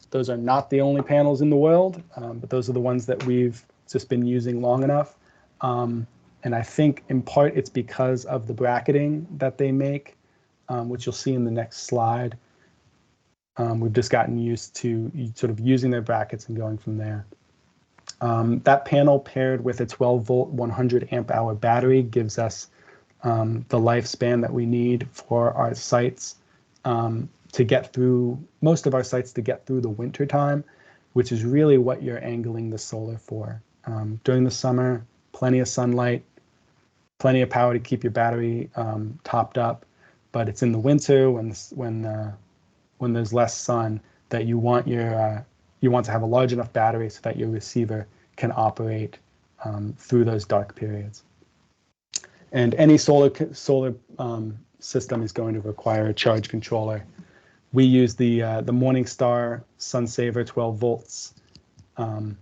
Those are not the only panels in the world, but those are the ones that we've just been using long enough. And I think in part it's because of the bracketing that they make, which you'll see in the next slide. We've just gotten used to sort of using their brackets and going from there. That panel paired with a 12-volt 100 amp hour battery gives us the lifespan that we need for our sites to get through, most of our sites to get through the winter time, which is really what you're angling the solar for. During the summer, plenty of sunlight, plenty of power to keep your battery topped up, but it's in the winter when there's less sun that you want to have a large enough battery so that your receiver can operate through those dark periods. And any solar system is going to require a charge controller we use the Morningstar Sunsaver 12 volts, and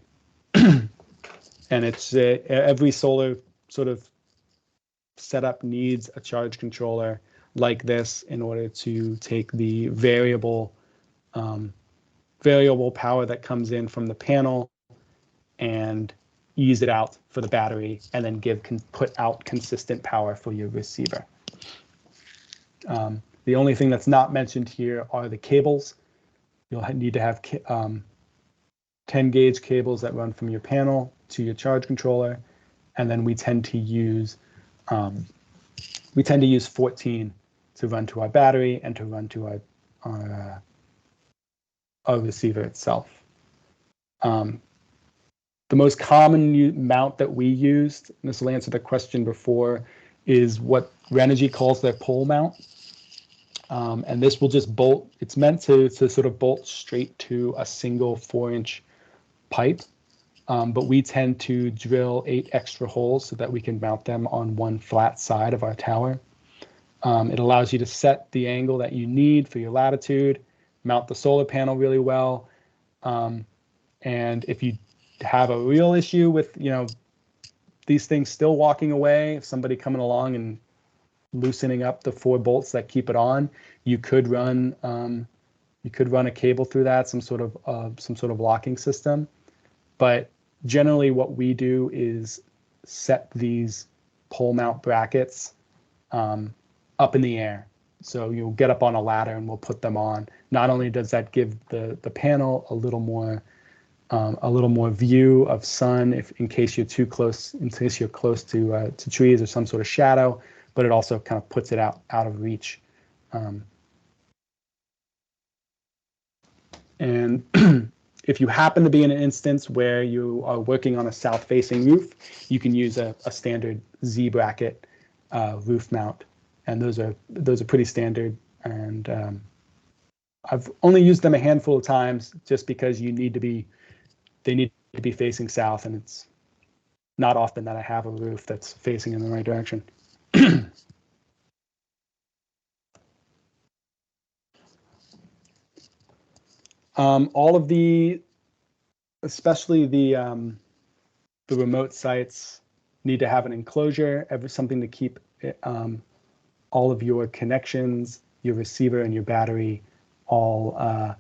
it's every solar sort of setup needs a charge controller like this in order to take the variable power that comes in from the panel and ease it out for the battery, and then put out consistent power for your receiver. The only thing that's not mentioned here are the cables. You'll need to have 10 gauge cables that run from your panel to your charge controller, and then we tend to use 14 to run to our battery and to run to our receiver itself. The most common mount that we used, and this will answer the question before, is what Renogy calls their pole mount. And this will just bolt. It's meant to sort of bolt straight to a single 4-inch pipe, but we tend to drill 8 extra holes so that we can mount them on one flat side of our tower. It allows you to set the angle that you need for your latitude, mount the solar panel really well, and if you have a real issue with these things still walking away, if somebody coming along and loosening up the 4 bolts that keep it on, you could run a cable through that, some sort of locking system. But generally what we do is set these pole mount brackets up in the air. So you'll get up on a ladder and we'll put them on. Not only does that give the panel a little more view of sun in case you're close to trees or some sort of shadow, but it also kind of puts it out of reach. And if you happen to be in an instance where you are working on a south-facing roof, you can use a standard Z bracket roof mount, and those are pretty standard. And I've only used them a handful of times just because they need to be facing south, and it's not often that I have a roof that's facing in the right direction. All of especially the remote sites need to have an enclosure, something to keep all of your connections, your receiver and your battery all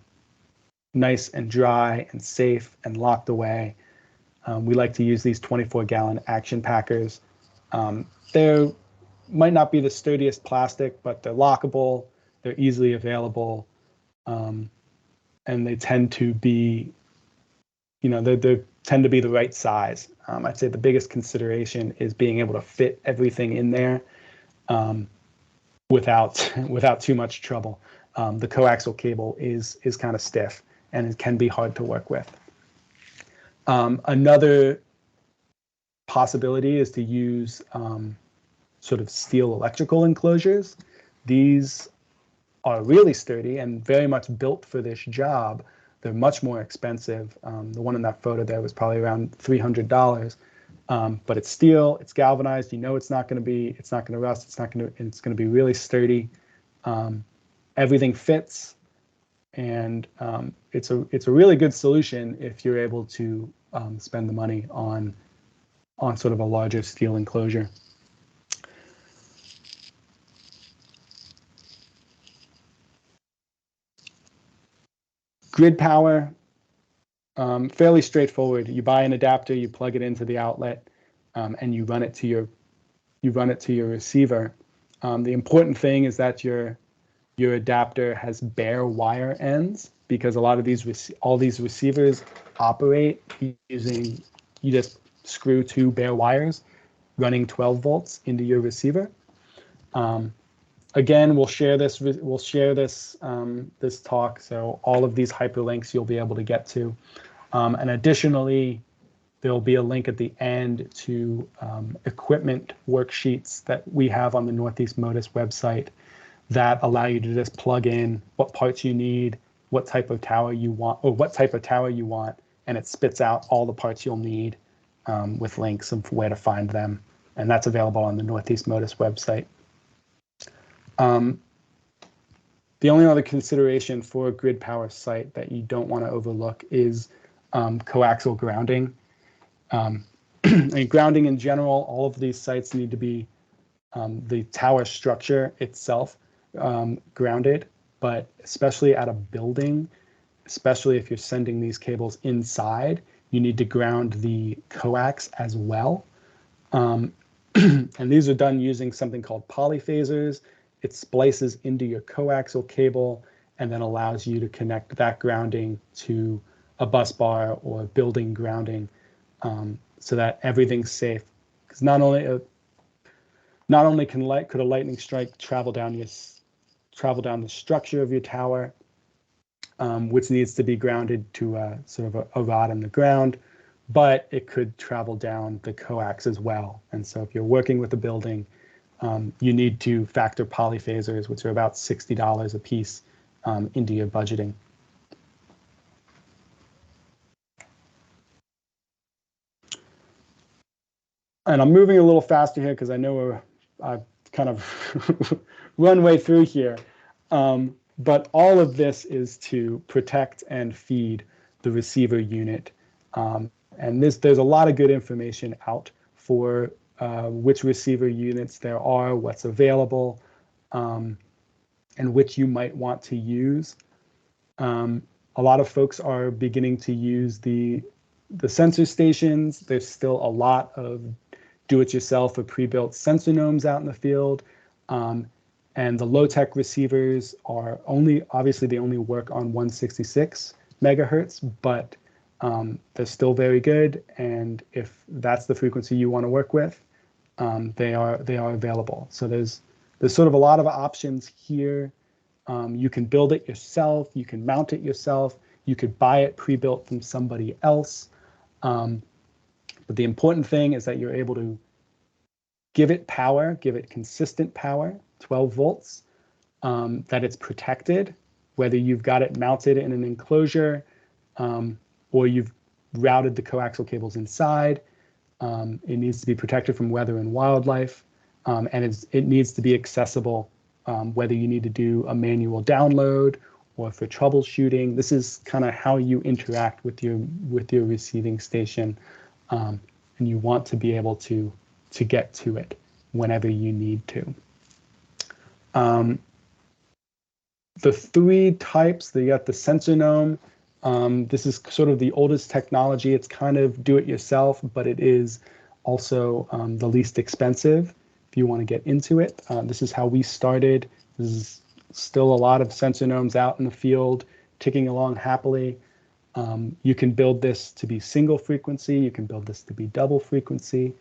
nice and dry and safe and locked away. We like to use these 24-gallon action packers. They might not be the sturdiest plastic, but they're lockable, they're easily available, and they tend to be, they tend to be the right size. I'd say the biggest consideration is being able to fit everything in there without too much trouble. The coaxial cable is kind of stiff, and it can be hard to work with. Another possibility is to use sort of steel electrical enclosures. These are really sturdy and very much built for this job. They're much more expensive. The one in that photo there was probably around $300, but it's steel, it's galvanized. It's not going to rust. It's going to be really sturdy. Everything fits, and it's a really good solution if you're able to spend the money on sort of a larger steel enclosure. Grid power, fairly straightforward. You buy an adapter, you plug it into the outlet, and you run it to your receiver. The important thing is that your adapter has bare wire ends, because a lot of all these receivers operate using, you just screw 2 bare wires running 12 volts into your receiver. Again, we'll share this talk, so all of these hyperlinks you'll be able to get to. And additionally, there'll be a link at the end to equipment worksheets that we have on the Northeast Motus website that allow you to just plug in what parts you need, what type of tower you want, and it spits out all the parts you'll need with links of where to find them. And that's available on the Northeast Motus website. The The only other consideration for a grid power site that you don't want to overlook is coaxial grounding. And grounding in general, all of these sites need to be the tower structure itself grounded, but especially at a building, especially if you're sending these cables inside, you need to ground the coax as well. And these are done using something called polyphasers. It splices into your coaxial cable and then allows you to connect that grounding to a bus bar or building grounding so that everything's safe. Because not only could a lightning strike travel down the structure of your tower, which needs to be grounded to sort of a rod in the ground, but it could travel down the coax as well. And so if you're working with a building, you need to factor polyphasers, which are about $60 a piece, into your budgeting. And I'm moving a little faster here because I know I've kind of run way through here. But all of this is to protect and feed the receiver unit. And there's a lot of good information out for which receiver units there are, what's available, and which you might want to use. A lot of folks are beginning to use the sensor stations. There's still a lot of do-it-yourself or pre-built sensor nodes out in the field. And the low-tech receivers are obviously they only work on 166 megahertz, but they're still very good. And if that's the frequency you want to work with, they are available. So there's sort of a lot of options here. You can build it yourself. You can mount it yourself. You could buy it pre-built from somebody else. But the important thing is that you're able to give it power, give it consistent power, 12 volts, that it's protected, whether you've got it mounted in an enclosure or you've routed the coaxial cables inside. It needs to be protected from weather and wildlife, and it needs to be accessible, whether you need to do a manual download or for troubleshooting. This is kind of how you interact with your receiving station, and you want to be able to get to it whenever you need to. The three types, you got the sensor gnome. This is sort of the oldest technology. It's kind of do-it-yourself, but it is also the least expensive if you want to get into it. This is how we started. This is still a lot of sensor gnomes out in the field, ticking along happily. You can build this to be single frequency. You can build this to be double frequency.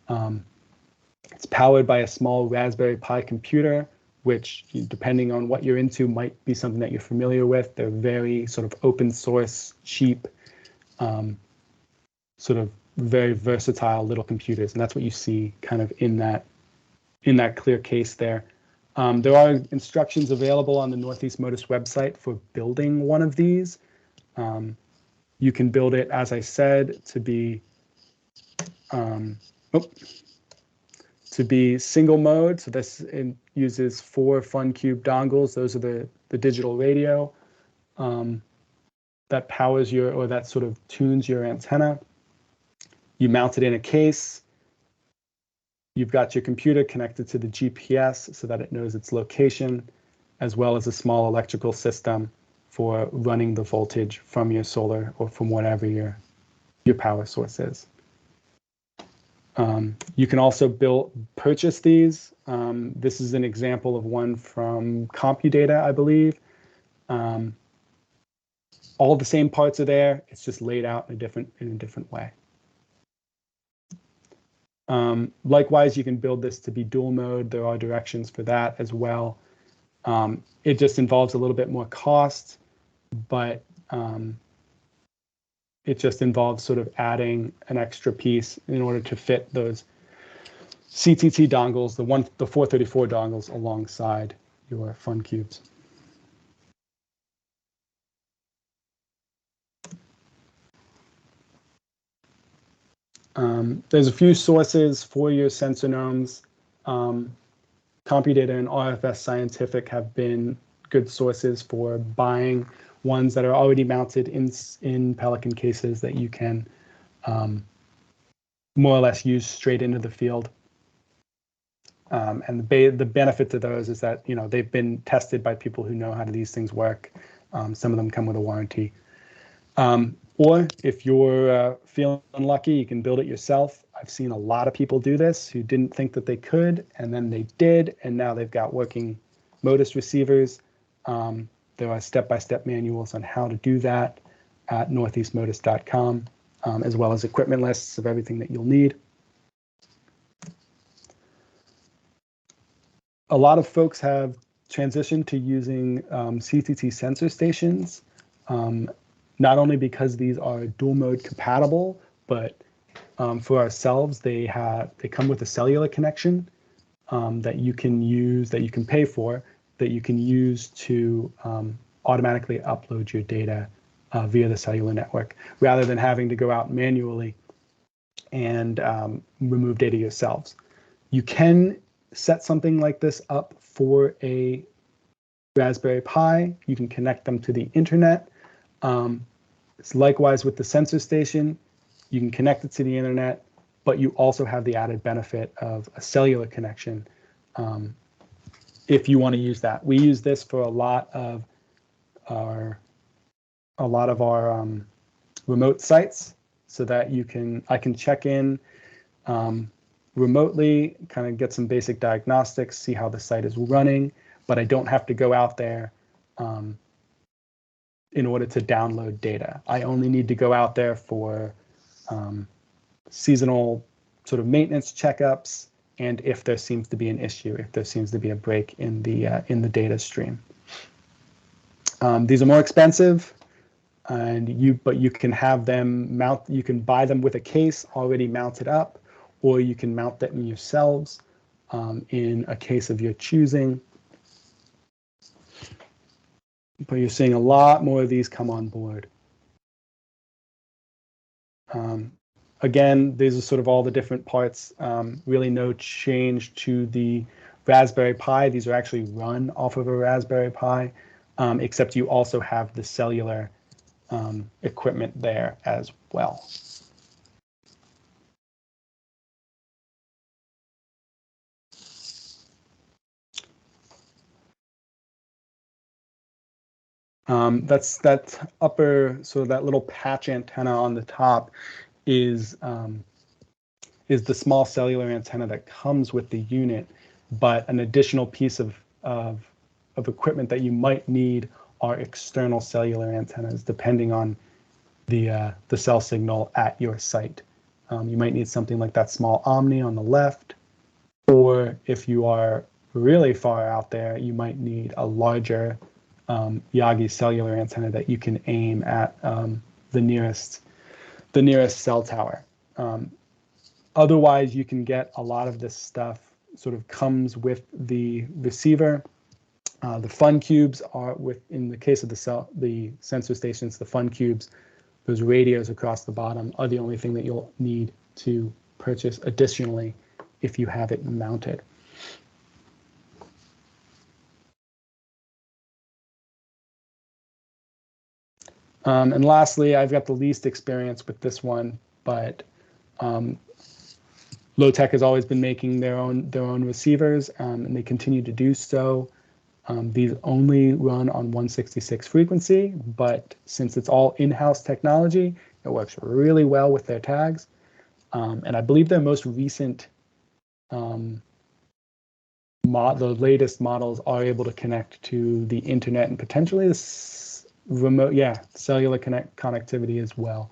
It's powered by a small Raspberry Pi computer, which, depending on what you're into, might be something that you're familiar with. They're very sort of open source, cheap, sort of very versatile little computers. And that's what you see kind of in that clear case there. There are instructions available on the Northeast Motus website for building one of these. You can build it, as I said, to be single mode. So this uses 4 FunCube dongles. Those are the digital radio that powers that sort of tunes your antenna. You mount it in a case. You've got your computer connected to the GPS so that it knows its location, as well as a small electrical system for running the voltage from your solar or from whatever your power source is. You can also purchase these. This is an example of one from CompuData, I believe. All the same parts are there. It's just laid out in a different way. Likewise, you can build this to be dual mode. There are directions for that as well. It just involves a little bit more cost, but it just involves sort of adding an extra piece in order to fit those CTT dongles, the 434 dongles alongside your FunCubes. There's a few sources for your sensor gnomes. CompuData and RFS Scientific have been good sources for buying ones that are already mounted in Pelican cases that you can more or less use straight into the field. And the benefit to those is that, you know, they've been tested by people who know how these things work. Some of them come with a warranty. Or if you're feeling lucky, you can build it yourself. I've seen a lot of people do this who didn't think that they could, and then they did, and now they've got working Motus receivers. There are step-by-step manuals on how to do that at northeastmotus.com, as well as equipment lists of everything that you'll need. A lot of folks have transitioned to using CTT sensor stations, not only because these are dual mode compatible, but for ourselves, they come with a cellular connection that you can use, that you can pay for, that you can use to automatically upload your data via the cellular network, rather than having to go out manually and remove data yourselves. You can set something like this up for a Raspberry Pi. You can connect them to the internet. It's likewise with the sensor station. You can connect it to the internet, but you also have the added benefit of a cellular connection if you want to use that. We use this for a lot of our remote sites, so that I can check in remotely, kind of get some basic diagnostics, see how the site is running, but I don't have to go out there in order to download data. I only need to go out there for seasonal sort of maintenance checkups, and if there seems to be an issue, if there seems to be a break in the data stream. These are more expensive, but you can have them you can buy them with a case already mounted up, or you can mount them yourselves in a case of your choosing. But you're seeing a lot more of these come on board. Again, these are sort of all the different parts. Really no change to the Raspberry Pi. These are actually run off of a Raspberry Pi, except you also have the cellular equipment there as well. That's that upper, so that little patch antenna on the top is the small cellular antenna that comes with the unit, but an additional piece of equipment that you might need are external cellular antennas, depending on the cell signal at your site. You might need something like that small Omni on the left, or if you are really far out there, you might need a larger Yagi cellular antenna that you can aim at the nearest cell tower. Otherwise, you can get a lot of this stuff sort of comes with the receiver. The fun cubes are in the case of the sensor stations, the fun cubes, those radios across the bottom are the only thing that you'll need to purchase additionally if you have it mounted. And lastly, I've got the least experience with this one, but Low-Tech has always been making their own receivers, and they continue to do so. These only run on 166 frequency, but since it's all in-house technology, it works really well with their tags. And I believe their most recent, the latest models are able to connect to the internet and potentially the remote, cellular connectivity as well.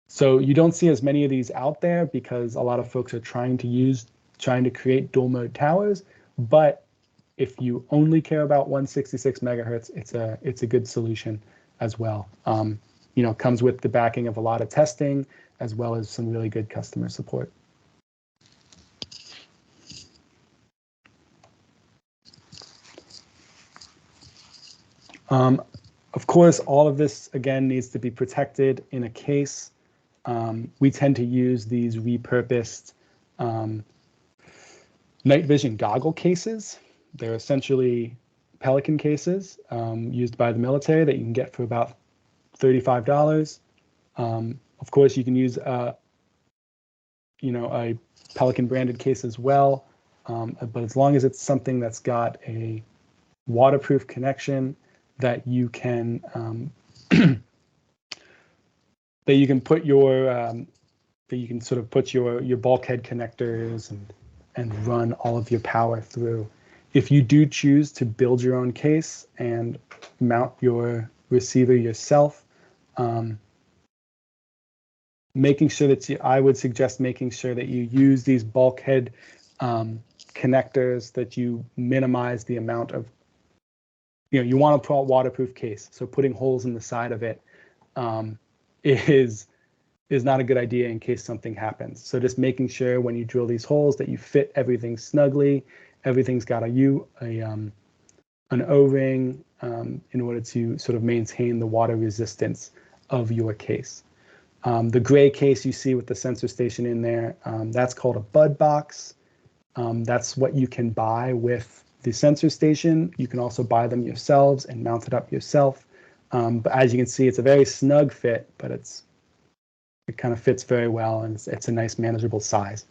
So you don't see as many of these out there because a lot of folks are trying to create dual mode towers. But if you only care about 166 megahertz, it's a good solution as well. Comes with the backing of a lot of testing as well as some really good customer support. Of course, all of this, again, needs to be protected in a case. We tend to use these repurposed night vision goggle cases. They're essentially Pelican cases used by the military that you can get for about $35. Of course, you can use a Pelican branded case as well, but as long as it's something that's got a waterproof connection that you can put your sort of put your bulkhead connectors and run all of your power through. If you do choose to build your own case and mount your receiver yourself, I would suggest making sure that you use these bulkhead connectors, that you minimize the amount of, you want a waterproof case. So putting holes in the side of it is not a good idea in case something happens. So just making sure when you drill these holes that you fit everything snugly, everything's got an O-ring in order to sort of maintain the water resistance of your case. The gray case you see with the sensor station in there, that's called a bud box. That's what you can buy with the sensor station. You can also buy them yourselves and mount it up yourself. But as you can see, it's a very snug fit, but it kind of fits very well, and it's a nice manageable size.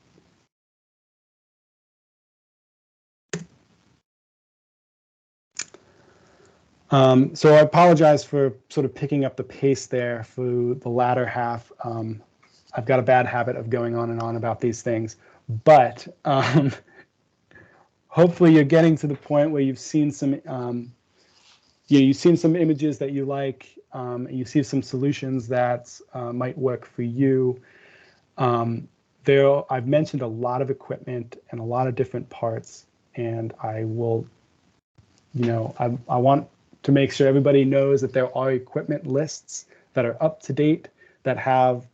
So I apologize for sort of picking up the pace there for the latter half. I've got a bad habit of going on and on about these things, but hopefully you're getting to the point where you've seen some, you've seen some images that you like, you see some solutions that might work for you. I've mentioned a lot of equipment and a lot of different parts, and I will, I want to make sure everybody knows that there are equipment lists that are up to date, that have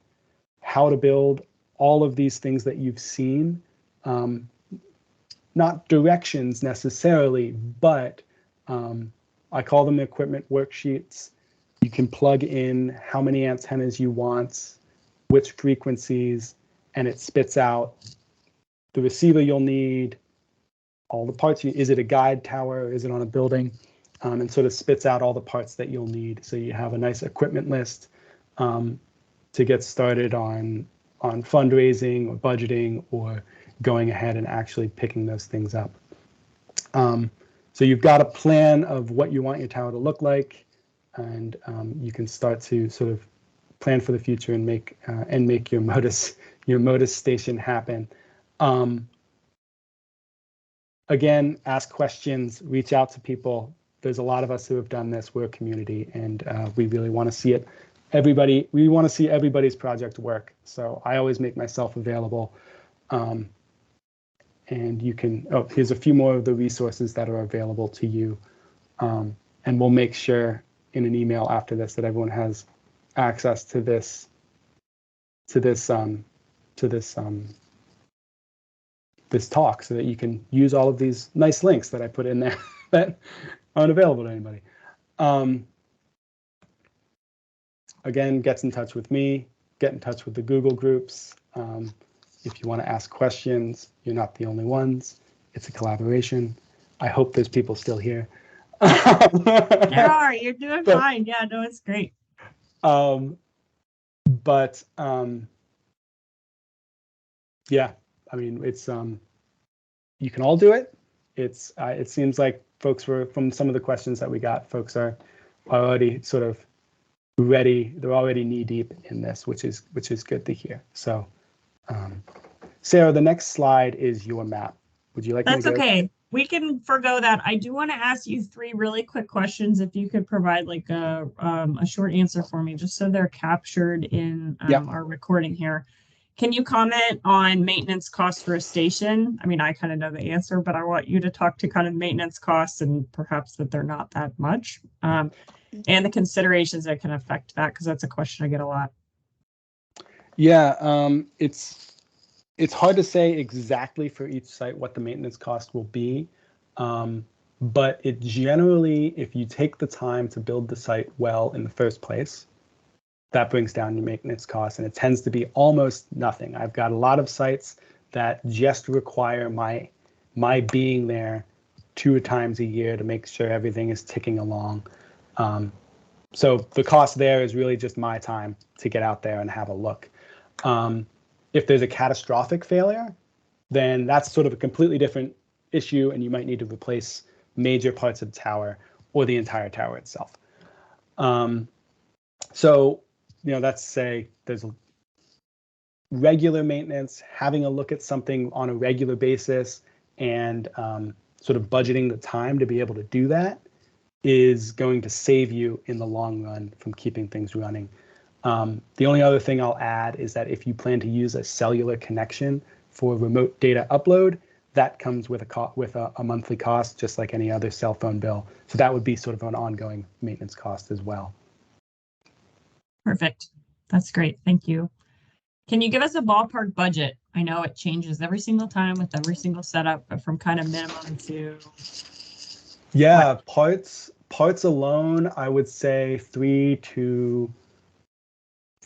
how to build all of these things that you've seen. Not directions necessarily, but I call them equipment worksheets. You can plug in how many antennas you want, which frequencies, and it spits out the receiver you'll need, all the parts. Is it a guide tower? Is it on a building? And sort of spits out all the parts that you'll need. So you have a nice equipment list to get started on fundraising or budgeting or going ahead and actually picking those things up. So you've got a plan of what you want your tower to look like, and you can start to sort of plan for the future and make your Motus station happen. Again, ask questions, reach out to people. There's a lot of us who have done this. We're a community, and we really want to see it. We want to see everybody's project work. So I always make myself available. And you can, here's a few more of the resources that are available to you. And we'll make sure in an email after this that everyone has access to this talk, so that you can use all of these nice links that I put in there that aren't available to anybody. Again, get in touch with me, get in touch with the Google groups. If you want to ask questions, you're not the only ones. It's a collaboration. I hope there's people still here. There are. You're doing fine. Yeah, no, it's great. Yeah, I mean, it's you can all do it. It seems like folks were, from some of the questions that we got, folks are already sort of ready. They're already knee deep in this, which is good to hear. So, Sarah, the next slide is your map. Would you like? That's okay. We can forgo that. I do want to ask you 3 really quick questions. If you could provide like a short answer for me, just so they're captured in our recording here. Can you comment on maintenance costs for a station? I mean, I kind of know the answer, but I want you to talk to kind of maintenance costs, and perhaps that they're not that much, and the considerations that can affect that, because that's a question I get a lot. Yeah, it's hard to say exactly for each site what the maintenance cost will be, but it generally, if you take the time to build the site well in the first place, that brings down your maintenance costs, and it tends to be almost nothing. I've got a lot of sites that just require my being there 2 times a year to make sure everything is ticking along. So the cost there is really just my time to get out there and have a look. If there's a catastrophic failure, then that's sort of a completely different issue, and you might need to replace major parts of the tower or the entire tower itself. So, that's say there's regular maintenance, having a look at something on a regular basis, and sort of budgeting the time to be able to do that is going to save you in the long run from keeping things running. The only other thing I'll add is that if you plan to use a cellular connection for remote data upload, that comes with a monthly cost, just like any other cell phone bill. So that would be sort of an ongoing maintenance cost as well. Perfect. That's great. Thank you. Can you give us a ballpark budget? I know it changes every single time with every single setup, but from kind of minimum to... Yeah, parts alone, I would say $3,000 to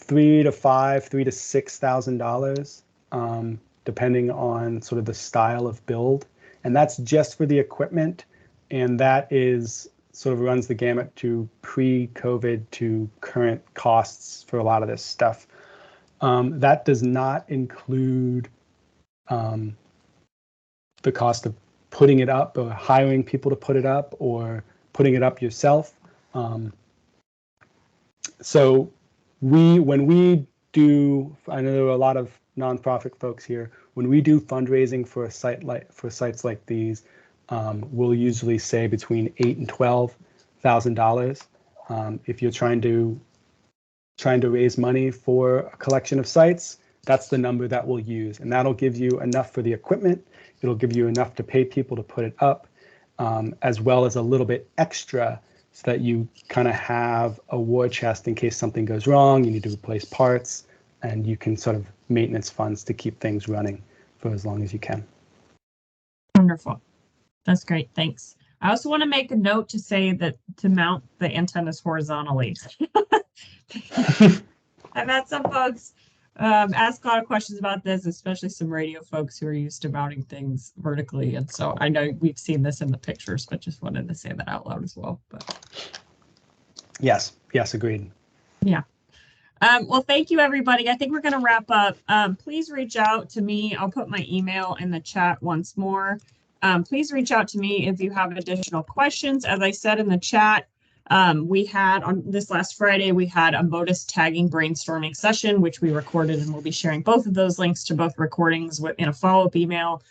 $6,000, depending on sort of the style of build. And that's just for the equipment. And that is sort of runs the gamut to pre-COVID to current costs for a lot of this stuff. That does not include the cost of putting it up or hiring people to put it up or putting it up yourself. So when we do, I know there are a lot of nonprofit folks here, when we do fundraising for sites like these, we'll usually say between $8,000 and $12,000. If you're trying to raise money for a collection of sites, that's the number that we'll use, and that'll give you enough for the equipment. It'll give you enough to pay people to put it up, as well as a little bit extra so that you kind of have a war chest in case something goes wrong, you need to replace parts, and you can sort of maintenance funds to keep things running for as long as you can. Wonderful. That's great. Thanks. I also want to make a note to say that to mount the antennas horizontally. I've had some folks ask a lot of questions about this, especially some radio folks who are used to mounting things vertically. And so I know we've seen this in the pictures, but just wanted to say that out loud as well. But Yes, agreed. Yeah. Well, thank you, everybody. I think we're going to wrap up. Please reach out to me. I'll put my email in the chat once more. Please reach out to me if you have additional questions. As I said in the chat, we had on this last Friday, we had a Motus tagging brainstorming session, which we recorded, and we'll be sharing both of those links to both recordings in a follow-up email.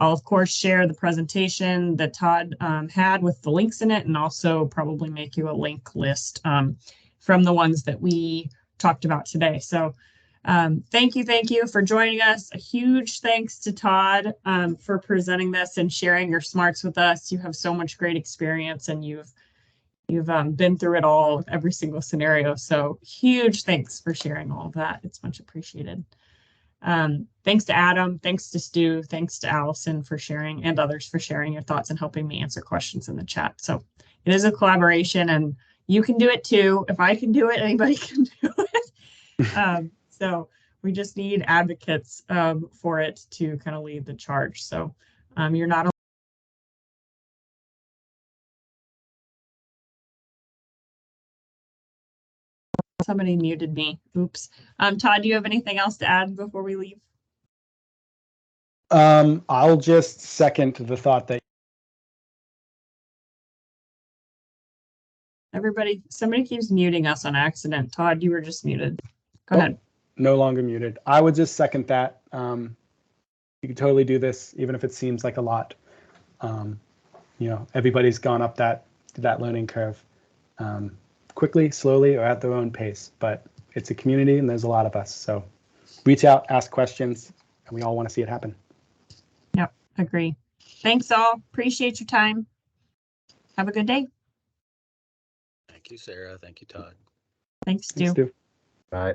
I'll, of course, share the presentation that Todd had with the links in it, and also probably make you a link list from the ones that we talked about today. So thank you for joining us. A huge thanks to Todd for presenting this and sharing your smarts with us. You have so much great experience, and you've been through it all, every single scenario. So huge thanks for sharing all of that. It's much appreciated. Thanks to Adam, thanks to Stu, thanks to Allison for sharing, and others for sharing your thoughts and helping me answer questions in the chat. So it is a collaboration, and you can do it too. If I can do it, anybody can do it. So we just need advocates for it to kind of lead the charge. So you're not Somebody muted me. Oops. Todd, do you have anything else to add before we leave? I'll just second the thought that somebody keeps muting us on accident. Todd, you were just muted. Go ahead. No longer muted. I would just second that. You can totally do this, even if it seems like a lot. Everybody's gone up that learning curve. Quickly, slowly, or at their own pace, but it's a community and there's a lot of us. So reach out, ask questions, and we all want to see it happen. Yep, agree. Thanks all. Appreciate your time. Have a good day. Thank you, Sarah. Thank you, Todd. Thanks, Stu. Thanks, Stu. Bye.